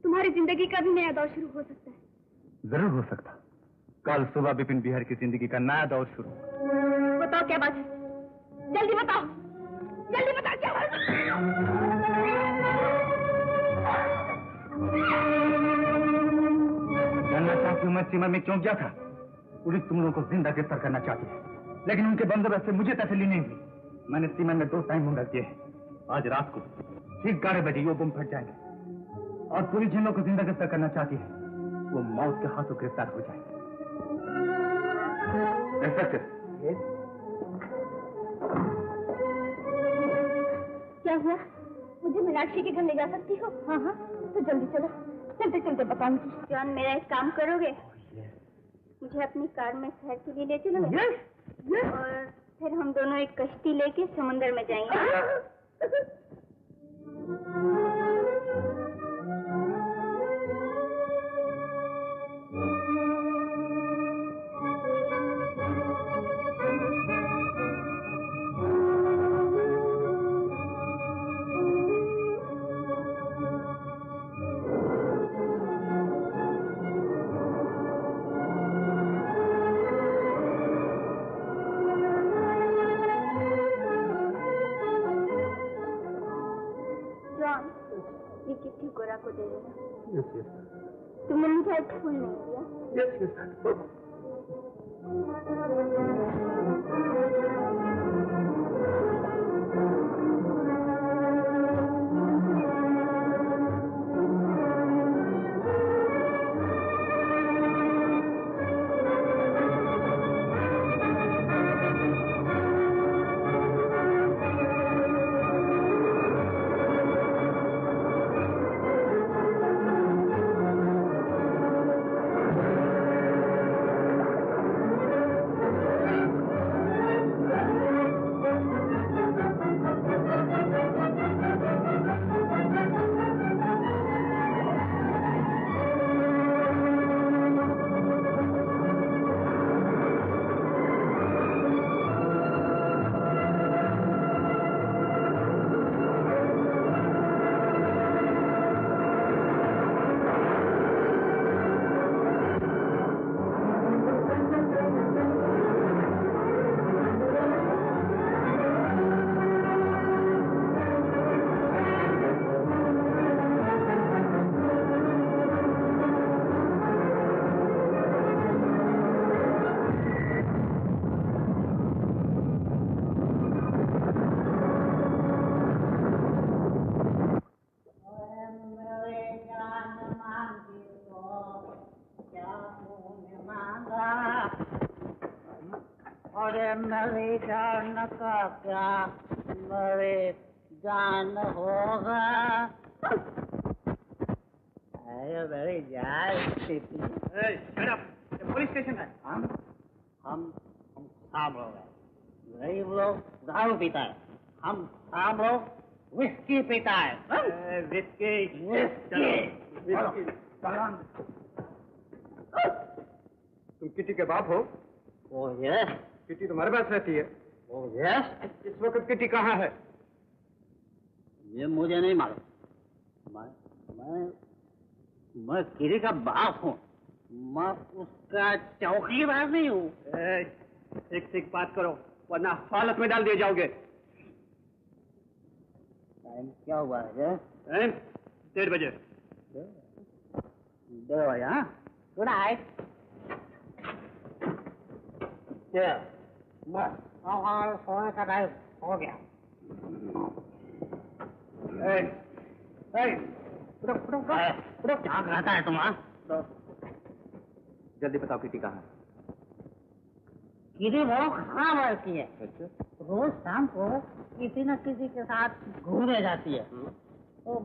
तुम्हारी जिंदगी का भी नया दौर शुरू हो सकता है। जरूर हो सकता। कल सुबह विपिन बिहार की जिंदगी का नया दौर शुरू। बताओ क्या बात है, जल्दी बताओ, जल्दी बताओ क्या बात है। जानना चाहती हूँ मैं सीमा में क्यों गया था? पुलिस तुम लोगों को जिंदा गिरफ्तार करना चाहती है, लेकिन उनके बंदोबस्त से मुझे तसल्ली नहीं हुई। मैंने सीमा में 2 टाइम मुंडा किए हैं। आज रात को ठीक 11 बजे वो बम फट जाएंगे और पुलिस जिन लोगों को जिंदा गिरफ्तार करना चाहती है वो मौत के हाथों गिरफ्तार हो जाएंगे। क्या हुआ? मुझे मीनाक्षी के घर ले जा सकती हो? हाँ हाँ, तो जल्दी चलो। चलते चलते बताऊंगी। जॉन, मेरा एक काम करोगे? मुझे अपनी कार में शहर के लिए ले चलोगे? और फिर हम दोनों एक कश्ती लेके समुद्र में जाएंगे। ये चिट्ठी गोरा को दे देना। तुमने मुझे एक फूल नहीं दिया। मेरी जान का क्या मेरी जान होगा? अरे मेरी जान पुलिस स्टेशन है। हम शाम लोग हैं। गरीब लोग दारू पीता है, हम शाम लोग विस्की पीता है। विस्की तुम किटी के बाप हो? ओ यस। किटी तुम्हारे पास रहती है? ओ यस। इस वक्त किटी कहाँ है? ये मुझे नहीं मालूम। मैं किरी का बाप हूँ, मैं उसका चौकीदार नहीं हूँ। ठीक बात करो वरना हालत में डाल दिए जाओगे। टाइम क्या हुआ है? 1:30 बजे। 1:30 बजे, हाँ? Good night. बस हमारा सोने का टाइम हो गया। क्या कहता है तुम्हारा? जल्दी बताओ किटी कहाँ है? किसी बहुत खराब लड़की है। रोज शाम को किसी न किसी के साथ घूमने जाती है। तो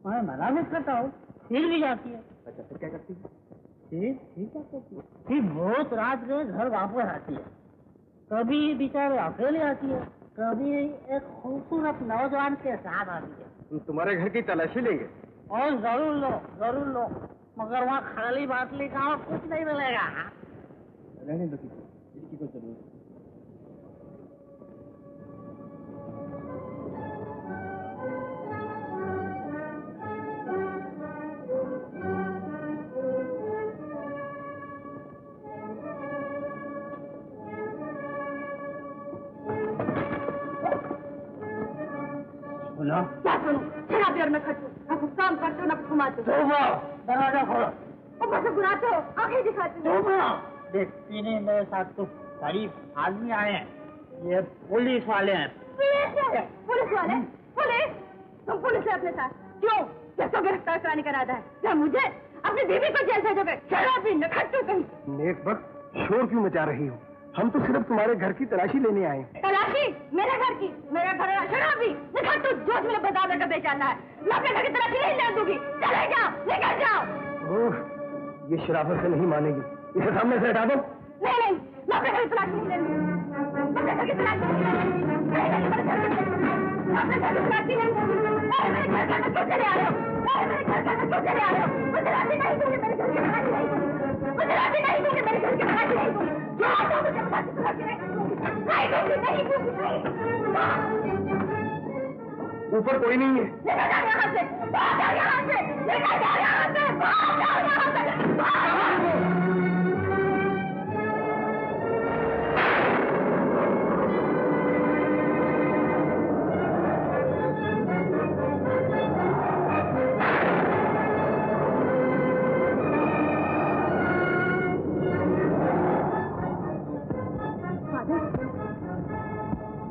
मैं मना भी करता हूँ, फिर भी जाती है। अच्छा, फिर क्या करती है? ठीक क्या करती है? फिर बहुत रात में घर वापस आती है। कभी बेचारे अकेले आती है, कभी एक खूबसूरत नौजवान के साथ आती है। तुम्हारे घर की तलाशी लेंगे? और जरूर लो, मगर वहाँ खाली बाटली का और कुछ नहीं मिलेगा। रहने दो किसी, इसकी कोई जरूरत नहीं। क्या सुनो? शराब बियर में खटू, ना कुछ काम करते हो ना कुछ घुमाते हो। दरवाजा खोलो। ऊपर से बुलाते हो, आंखें दिखाते हो। देखने मेरे साथ तो गरीब आदमी आए हैं, ये पुलिस वाले हैं। पुलिस वाले? पुलिस? तुम पुलिस है अपने साथ? क्यों? किसको गिरफ्तार कराने का इरादा है? क्या मुझे? अपनी बीवी को जेल भेजोगे? शराबी नखट्टू कहीं। नेक वक्त शोर क्यों मचा रही हो? हम तो सिर्फ तुम्हारे घर की तलाशी लेने आए। तलाशी? मेरे घर की? मेरा घर शराबी नखट्टू जोश में बता का बेचाना है। मैं अपने घर की तलाशी नहीं ले दूंगी। चले जाओ, निकल जाओ। ओह, ये शराफत से नहीं मानेगी, इसे सामने से हटा दो। नहीं, मैं अपने घर की तलाशी नहीं ले लूंगी। अपने घर की तलाशी नहीं ले लूंगी। अपने घर की तलाशी नहीं लूंगी। मेरे घर का क्यों चले आ रहे हो? मेरे घर का क्यों चले आ रहे हो? मुझे राशि नहीं दूंगी, मेरे घर की तलाशी नहीं दूंगी। मुझे राशि नहीं दूंगी, मेरे घर की तलाशी नहीं दूंगी। जो आता हूँ मुझे तलाशी नहीं दूंगी। नहीं दूंगी। ऊपर कोई नहीं है। निकल जाओ यहाँ से, बाहर जाओ यहाँ से, निकल जाओ यहाँ से, बाहर जाओ यहाँ से, बाहर जाओ।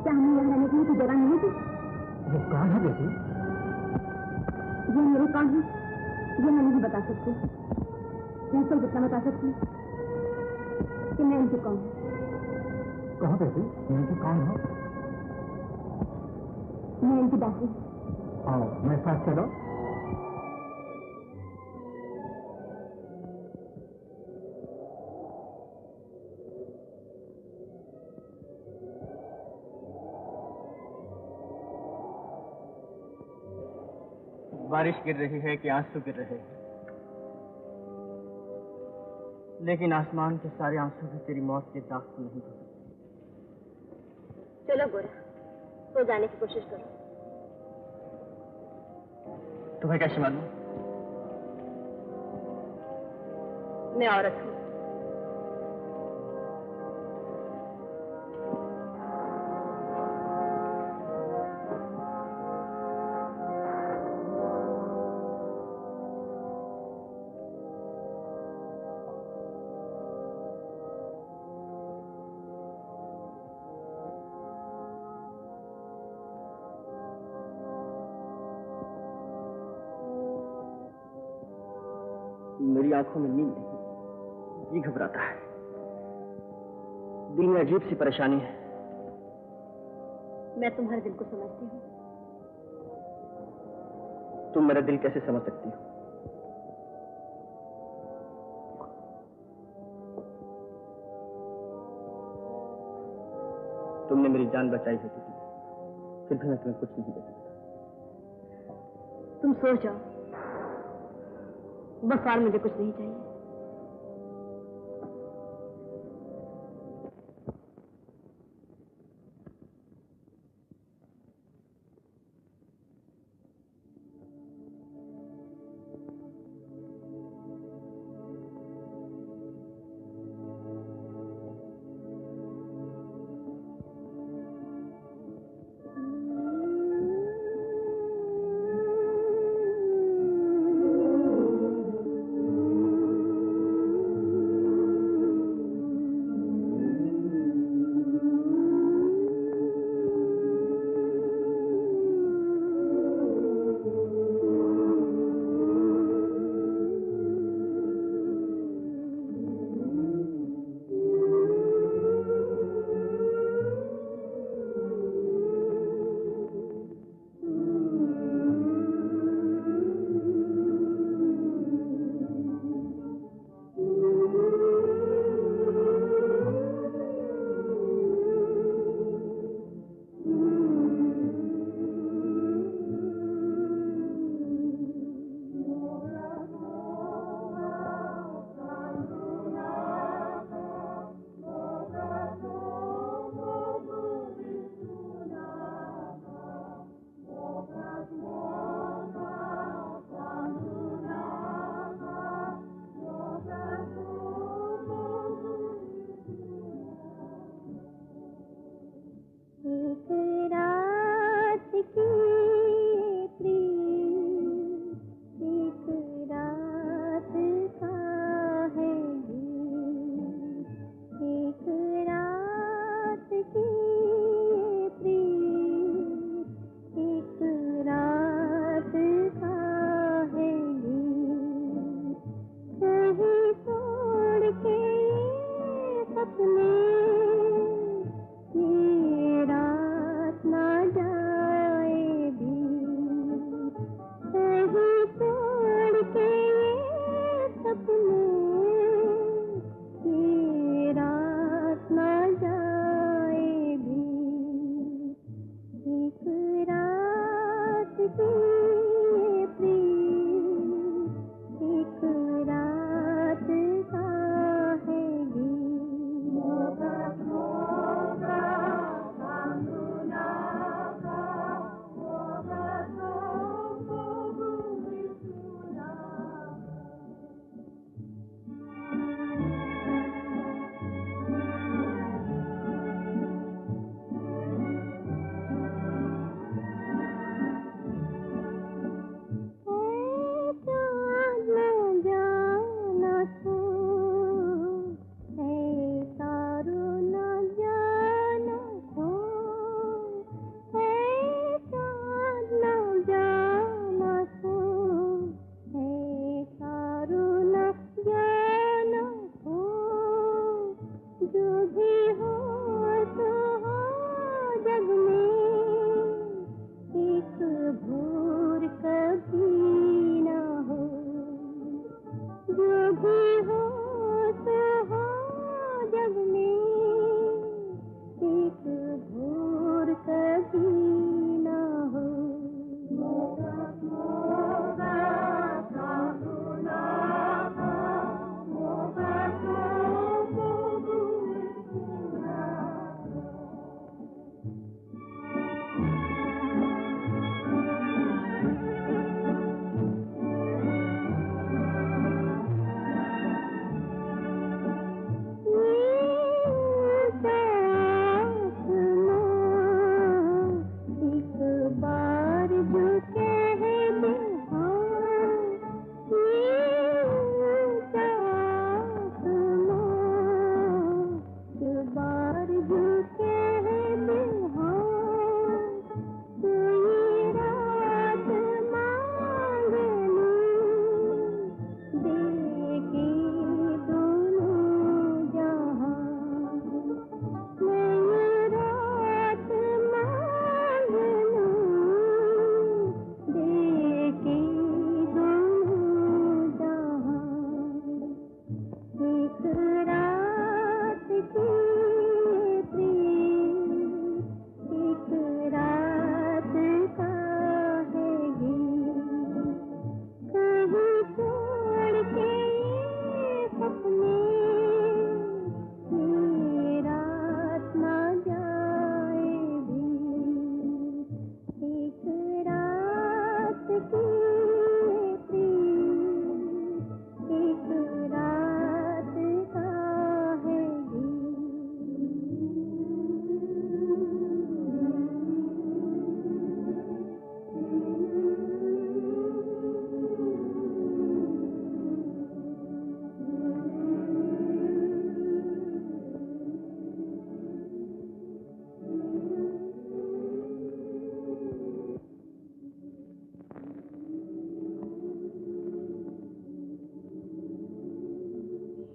क्या हमें यहाँ रहने के लिए जगह नहीं थी? वो कौन है बेटी? ये मेरे कौन है ये मैं नहीं बता सकती। मैं तो जितना बता सकती हूँ कि मैं इनकी कौन हूँ। कहो बेटी, इनकी कौन हो? मैं इनकी दासी। आओ मेरे साथ चलो। बारिश गिर रही है कि आंसू गिर रहे हैं, लेकिन आसमान के सारे आंसू भी तेरी मौत के दाग को नहीं धो सकते। चलो गोरा, तो जाने की कोशिश करो। तुम्हें कैसे मालूम? मैं औरत हूँ। मेरी आंखों में नींद नहीं, जी घबराता है। दिल में अजीब सी परेशानी है। मैं तुम्हारे दिल को समझती हूँ। तुम मेरा दिल कैसे समझ सकती हो? तुमने मेरी जान बचाई होती थी, फिर भी मैं तुम्हें कुछ नहीं दे सकता। तुम सो जाओ, बस और मुझे कुछ नहीं चाहिए।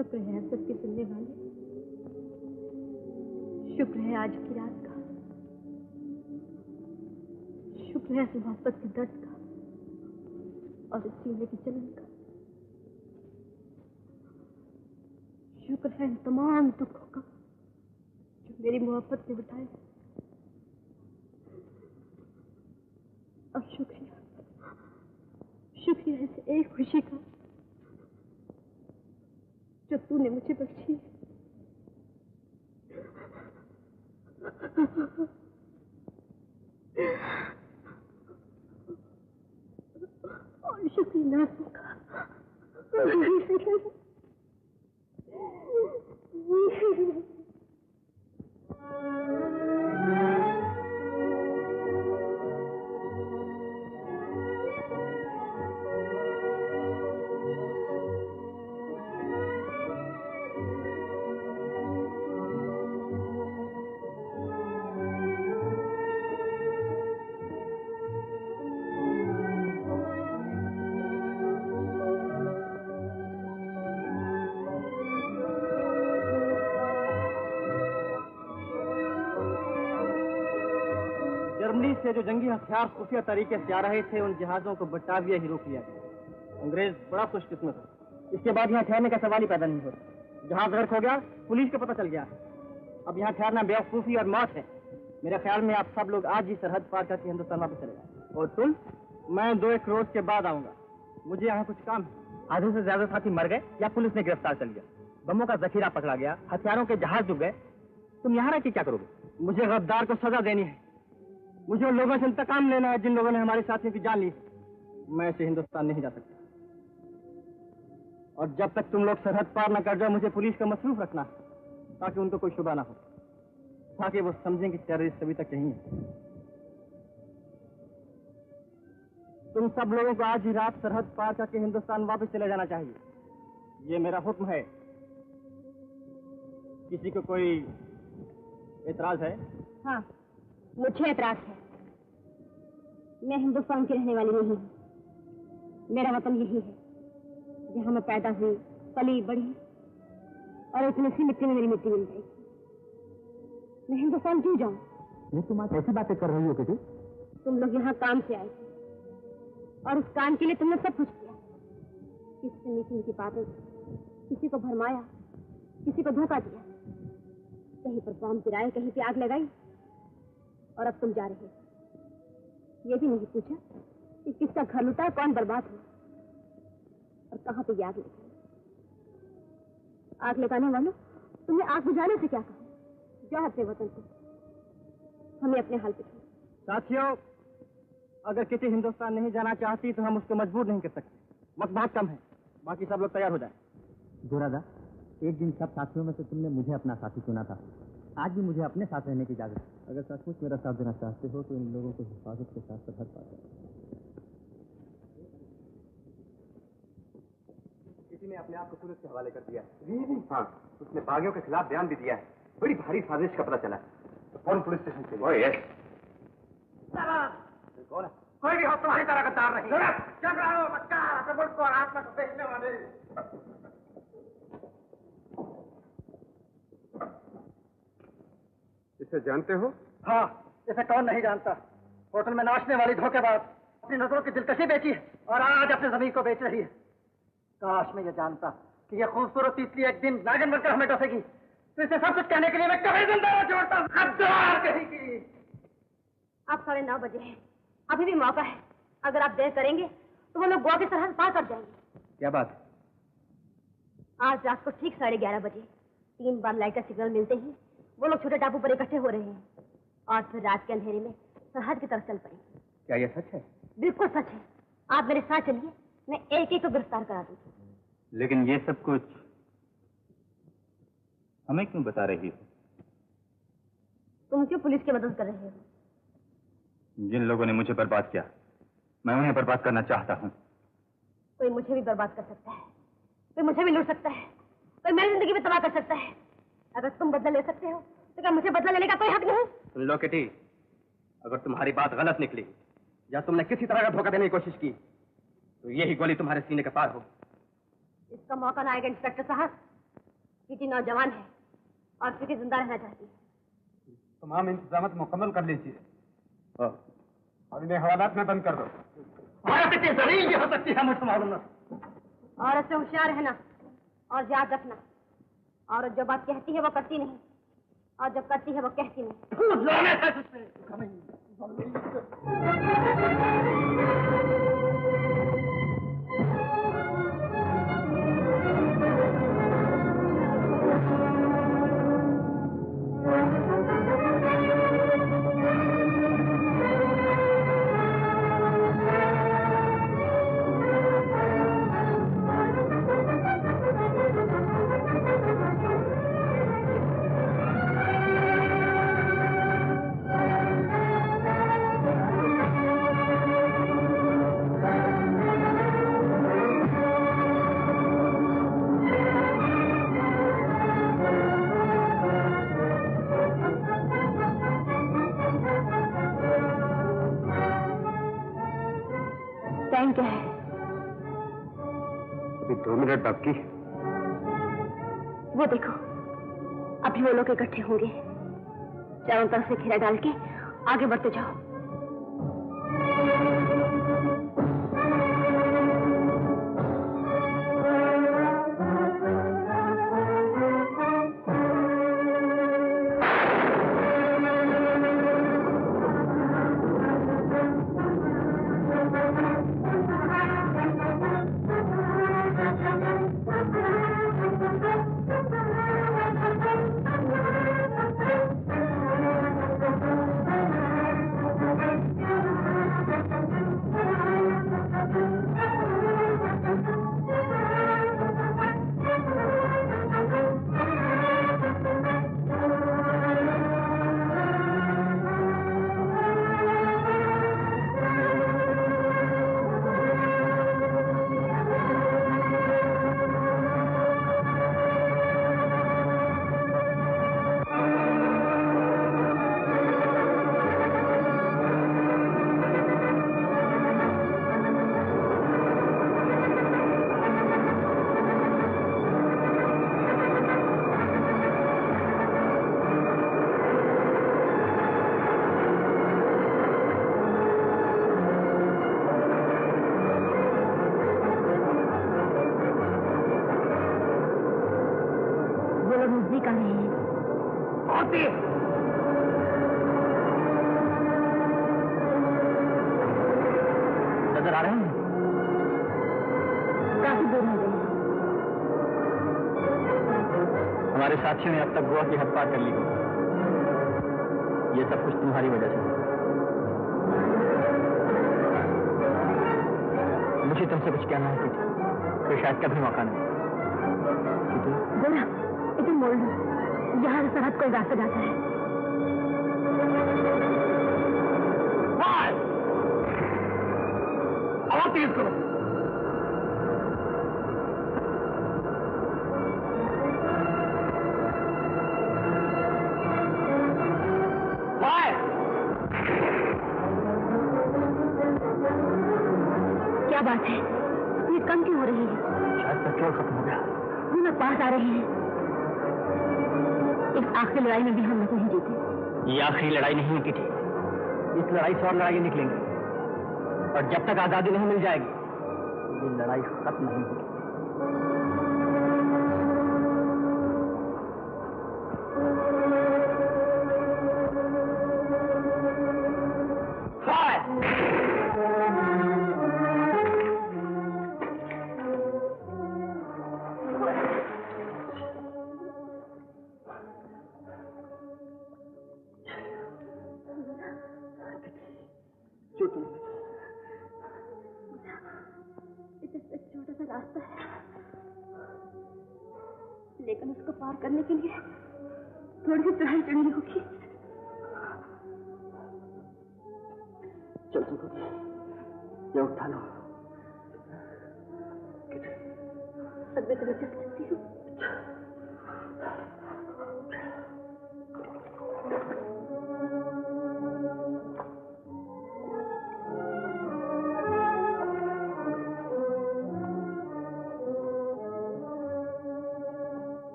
शुक्र है आप सबके सुनने वाले, शुक्र है आज की रात का, शुक्र है इस मोहब्बत के दर्द का और इस सीने की जलन का, शुक्र है इन तमाम दुखों का जो मेरी मोहब्बत ने उठाए, और शुक्रिया शुक्रिया इस एक खुशी का जो तूने मुझे बख्शी। और शुक्रिया नाज़ का। जर्मनी से जो जंगी हथियार खुफिया तरीके से आ रहे थे, उन जहाजों को बटाविया ही रोक लिया गया। अंग्रेज बड़ा खुशकिस्मत है। इसके बाद यहाँ ठहरने का सवाल ही पैदा नहीं होता। जहाज गर्क हो गया, पुलिस को पता चल गया। अब यहाँ ठहरना बेवकूफी और मौत है। मेरे ख्याल में आप सब लोग आज ही सरहद पार करके हिंदुस्तान वापस चले जाए। और तुम? मैं 2-1 रोज के बाद आऊंगा। मुझे यहाँ कुछ काम है। आधे से ज्यादा साथी मर गए या पुलिस ने गिरफ्तार कर लिया, बमों का जखीरा पकड़ा गया, हथियारों के जहाज डूब गए। तुम यहाँ रह के क्या करोगे? मुझे गद्दार को सजा देनी है। मुझे उन लोगों से इंतकाम लेना है जिन लोगों ने हमारे साथियों की जान ली। मैं ऐसे हिंदुस्तान नहीं जा सकता। और जब तक तुम लोग सरहद पार न कर जाओ, मुझे पुलिस का मसरूफ रखना है ताकि उनको कोई शुबा ना हो, ताकि वो समझें कि टेररिस्ट अभी तक यहीं है। तुम सब लोगों को आज ही रात सरहद पार करके हिंदुस्तान वापस चले जाना चाहिए। ये मेरा हुक्म है। किसी को कोई एतराज है? हाँ, मुझे एतराज है। मैं हिंदुस्तान की रहने वाली नहीं हूँ। मेरा वतन यही है जहाँ मैं पैदा हुई, पली बढ़ी और इतनी सी मिट्टी में मेरी मिट्टी मिल गई। मैं हिंदुस्तान क्यों जाऊँ? ये तुम आज ऐसी बातें कर रही हो बेटी? तुम लोग यहाँ काम से आए थे और उस काम के लिए तुमने सब कुछ किया। किसी से मीठी मीठी बातें, किसी को भरमाया, किसी को धोखा दिया, कहीं पर बम गिराए, कहीं पे आग लगाई, और अब तुम जा रहे हो। ये भी नहीं पूछा कि किसका घर लुटा, कौन बर्बाद हुआ और कहाँ पे आग लगी। आग लगाने वालों, तुमने आग बुझाने से क्या कहा? जाओ अपने वतन को, हमें अपने हाल पे छोड़ो। साथियों, अगर किसी हिंदुस्तान नहीं जाना चाहती तो हम उसको मजबूर नहीं कर सकते। वक्त बहुत कम है, बाकी सब लोग तैयार हो जाए। गोरादा, एक दिन सब साथियों में से तुमने मुझे अपना साथी चुना था। आज भी मुझे अपने साथ रहने की इजाजत है। अगर सचमुच मेरा साथ देना चाहते हो तो इन लोगों को हिफाजत के साथ सरहद पार करो। किसी ने अपने आप को पुलिस के हवाले कर दिया है। हाँ, उसने बागियों के खिलाफ बयान भी दिया है। बड़ी भारी साजिश का पता चला है। तो कौन पुलिस स्टेशन से? ओए यस। कौन है? कोई भी हो, तुम्हारी तरह गद्दार नहीं। चल रहा हो बच्चा, अपने मुल्क को और आत्मा को देखने वाले। इसे जानते हो? हाँ, इसे कौन नहीं जानता। होटल में नाचने वाली धोखेबाज अपनी नजरों की दिलकशी बेची है और आज अपनी जमीन को बेच रही है। काश मैं ये जानता कि ये खूबसूरत तीतली एक दिन नागिन बनकर हमें डसेगी, तो इसे सब कुछ कहने के लिए मैं कभी जिंदा न छोड़ता। गद्दार कहेगी। अब 9:30 बजे हैं, अभी भी मौका है। अगर आप देर करेंगे तो वो लोग गोवा की सरहद पार कर जाएंगे। क्या बात? आज रात को ठीक 11:30 बजे 3 बार लाइट का सिग्नल मिलते ही वो लोग छोटे टापू पर इकट्ठे हो रहे हैं और फिर रात के अंधेरे में सरहद की तरफ चल पड़ेंगे। क्या यह सच है? बिल्कुल सच है। आप मेरे साथ चलिए, मैं एक एक को गिरफ्तार करा दूंगी। लेकिन ये सब कुछ हमें क्यों बता रही हो? तुम क्यों पुलिस की मदद कर रहे हो? जिन लोगों ने मुझे बर्बाद किया, मैं उन्हें बर्बाद करना चाहता हूँ। कोई मुझे भी बर्बाद कर सकता है, कोई मुझे भी लूट सकता है, कोई मेरी जिंदगी में तबाह कर सकता है। अगर तुम बदला ले सकते हो तो क्या मुझे बदला लेने का कोई हक नहीं? सुन लो किटी, अगर तुम्हारी बात गलत निकली या तुमने किसी तरह का धोखा देने की कोशिश की तो यही गोली तुम्हारे सीने के पार हो। इसका मौका ना आएगा इंस्पेक्टर साहब। किटी नौजवान है और फिर जिंदा रहना चाहती है। तमाम इंतजाम मुकम्मल कर लीजिए और इन्हें हवालात में बंद कर दो। औरत से होशियार रहना और याद रखना, औरत जो बात कहती है वो करती नहीं और जब करती है वो कहती नहीं। टाइम क्या है? अभी 2 मिनट बाकी। वो देखो अभी वो लोग इकट्ठे होंगे। चारों तरफ से घेरा डाल के आगे बढ़ते जाओ। नजर आ रहे हैं? काफी दूर हो गए। हमारे साथियों ने अब तक गोवा की हद पार कर ली हो। ये सब कुछ तुम्हारी वजह से। मुझे तुमसे कुछ कहना है किटी, फिर शायद कभी मौका नहीं। गोरा, इधर मोड़ लो। यहाँ से सरहद कोई रास्ता जाता है। और तेज करो। क्या बात है? ये कम क्यों हो रही है? शायद पेट्रोल खत्म हो गया। वो लोग पास आ रहे हैं। इस आखिरी लड़ाई में भी हम लोग नहीं जीते। ये आखिरी लड़ाई नहीं है किटी। इस लड़ाई से और लड़ाई निकलेंगी और जब तक आजादी नहीं मिल जाएगी ये लड़ाई खत्म नहीं होगी। छोटा सा रास्ता है, लेकिन उसको पार करने के लिए थोड़ी सी चढ़ाई चढ़नी होगी। चल सकूंगी, ये उठा लो। अब मैं तुम्हें चल सकती हूँ।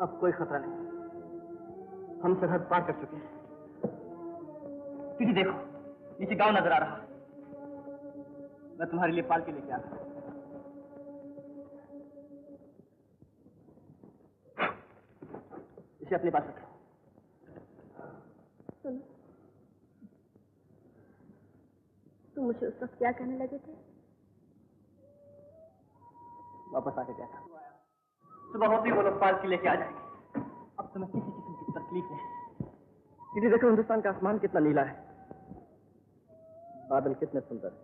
अब कोई खतरा नहीं, हम सरहद पार कर चुके हैं। दीदी देखो, नीचे गांव नजर आ रहा, मैं तुम्हारे लिए पालकी लेके आ रहा हूं। इसे अपने पास रखो। सुनो, तुम मुझे उस वक्त क्या कहने लगे थे? वापस आके क्या था, सुबह होते ही वो लोग पालकी लेके आ जाएंगे। अब तुम्हें किसी किस्म की तकलीफ नहीं। दीदी देखो, हिंदुस्तान का आसमान कितना नीला है, बादल कितने सुंदर है।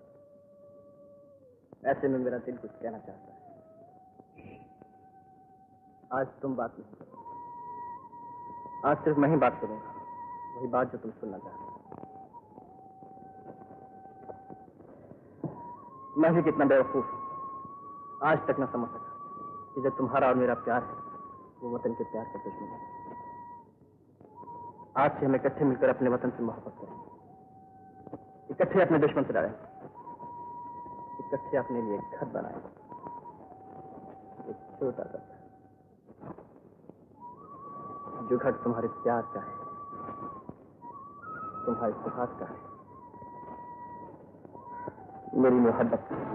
ऐसे में मेरा दिल कुछ कहना चाहता है। आज तुम बात नहीं करो, आज सिर्फ मैं ही बात करूंगा, वही बात जो तुम सुनना चाहते हो। मैं भी कितना बेवकूफ आज तक न समझ सका कि जब तुम्हारा और मेरा प्यार है वो वतन के प्यार का दुश्मन है। आज से हम इकट्ठे मिलकर अपने वतन से मोहब्बत करें, इकट्ठे अपने दुश्मन से लड़ें, इकट्ठे अपने लिए घर बनाएं, एक छोटा सा जो घर तुम्हारे प्यार का है, तुम्हारे सुहाग का है, मेरी मोहब्बत का है।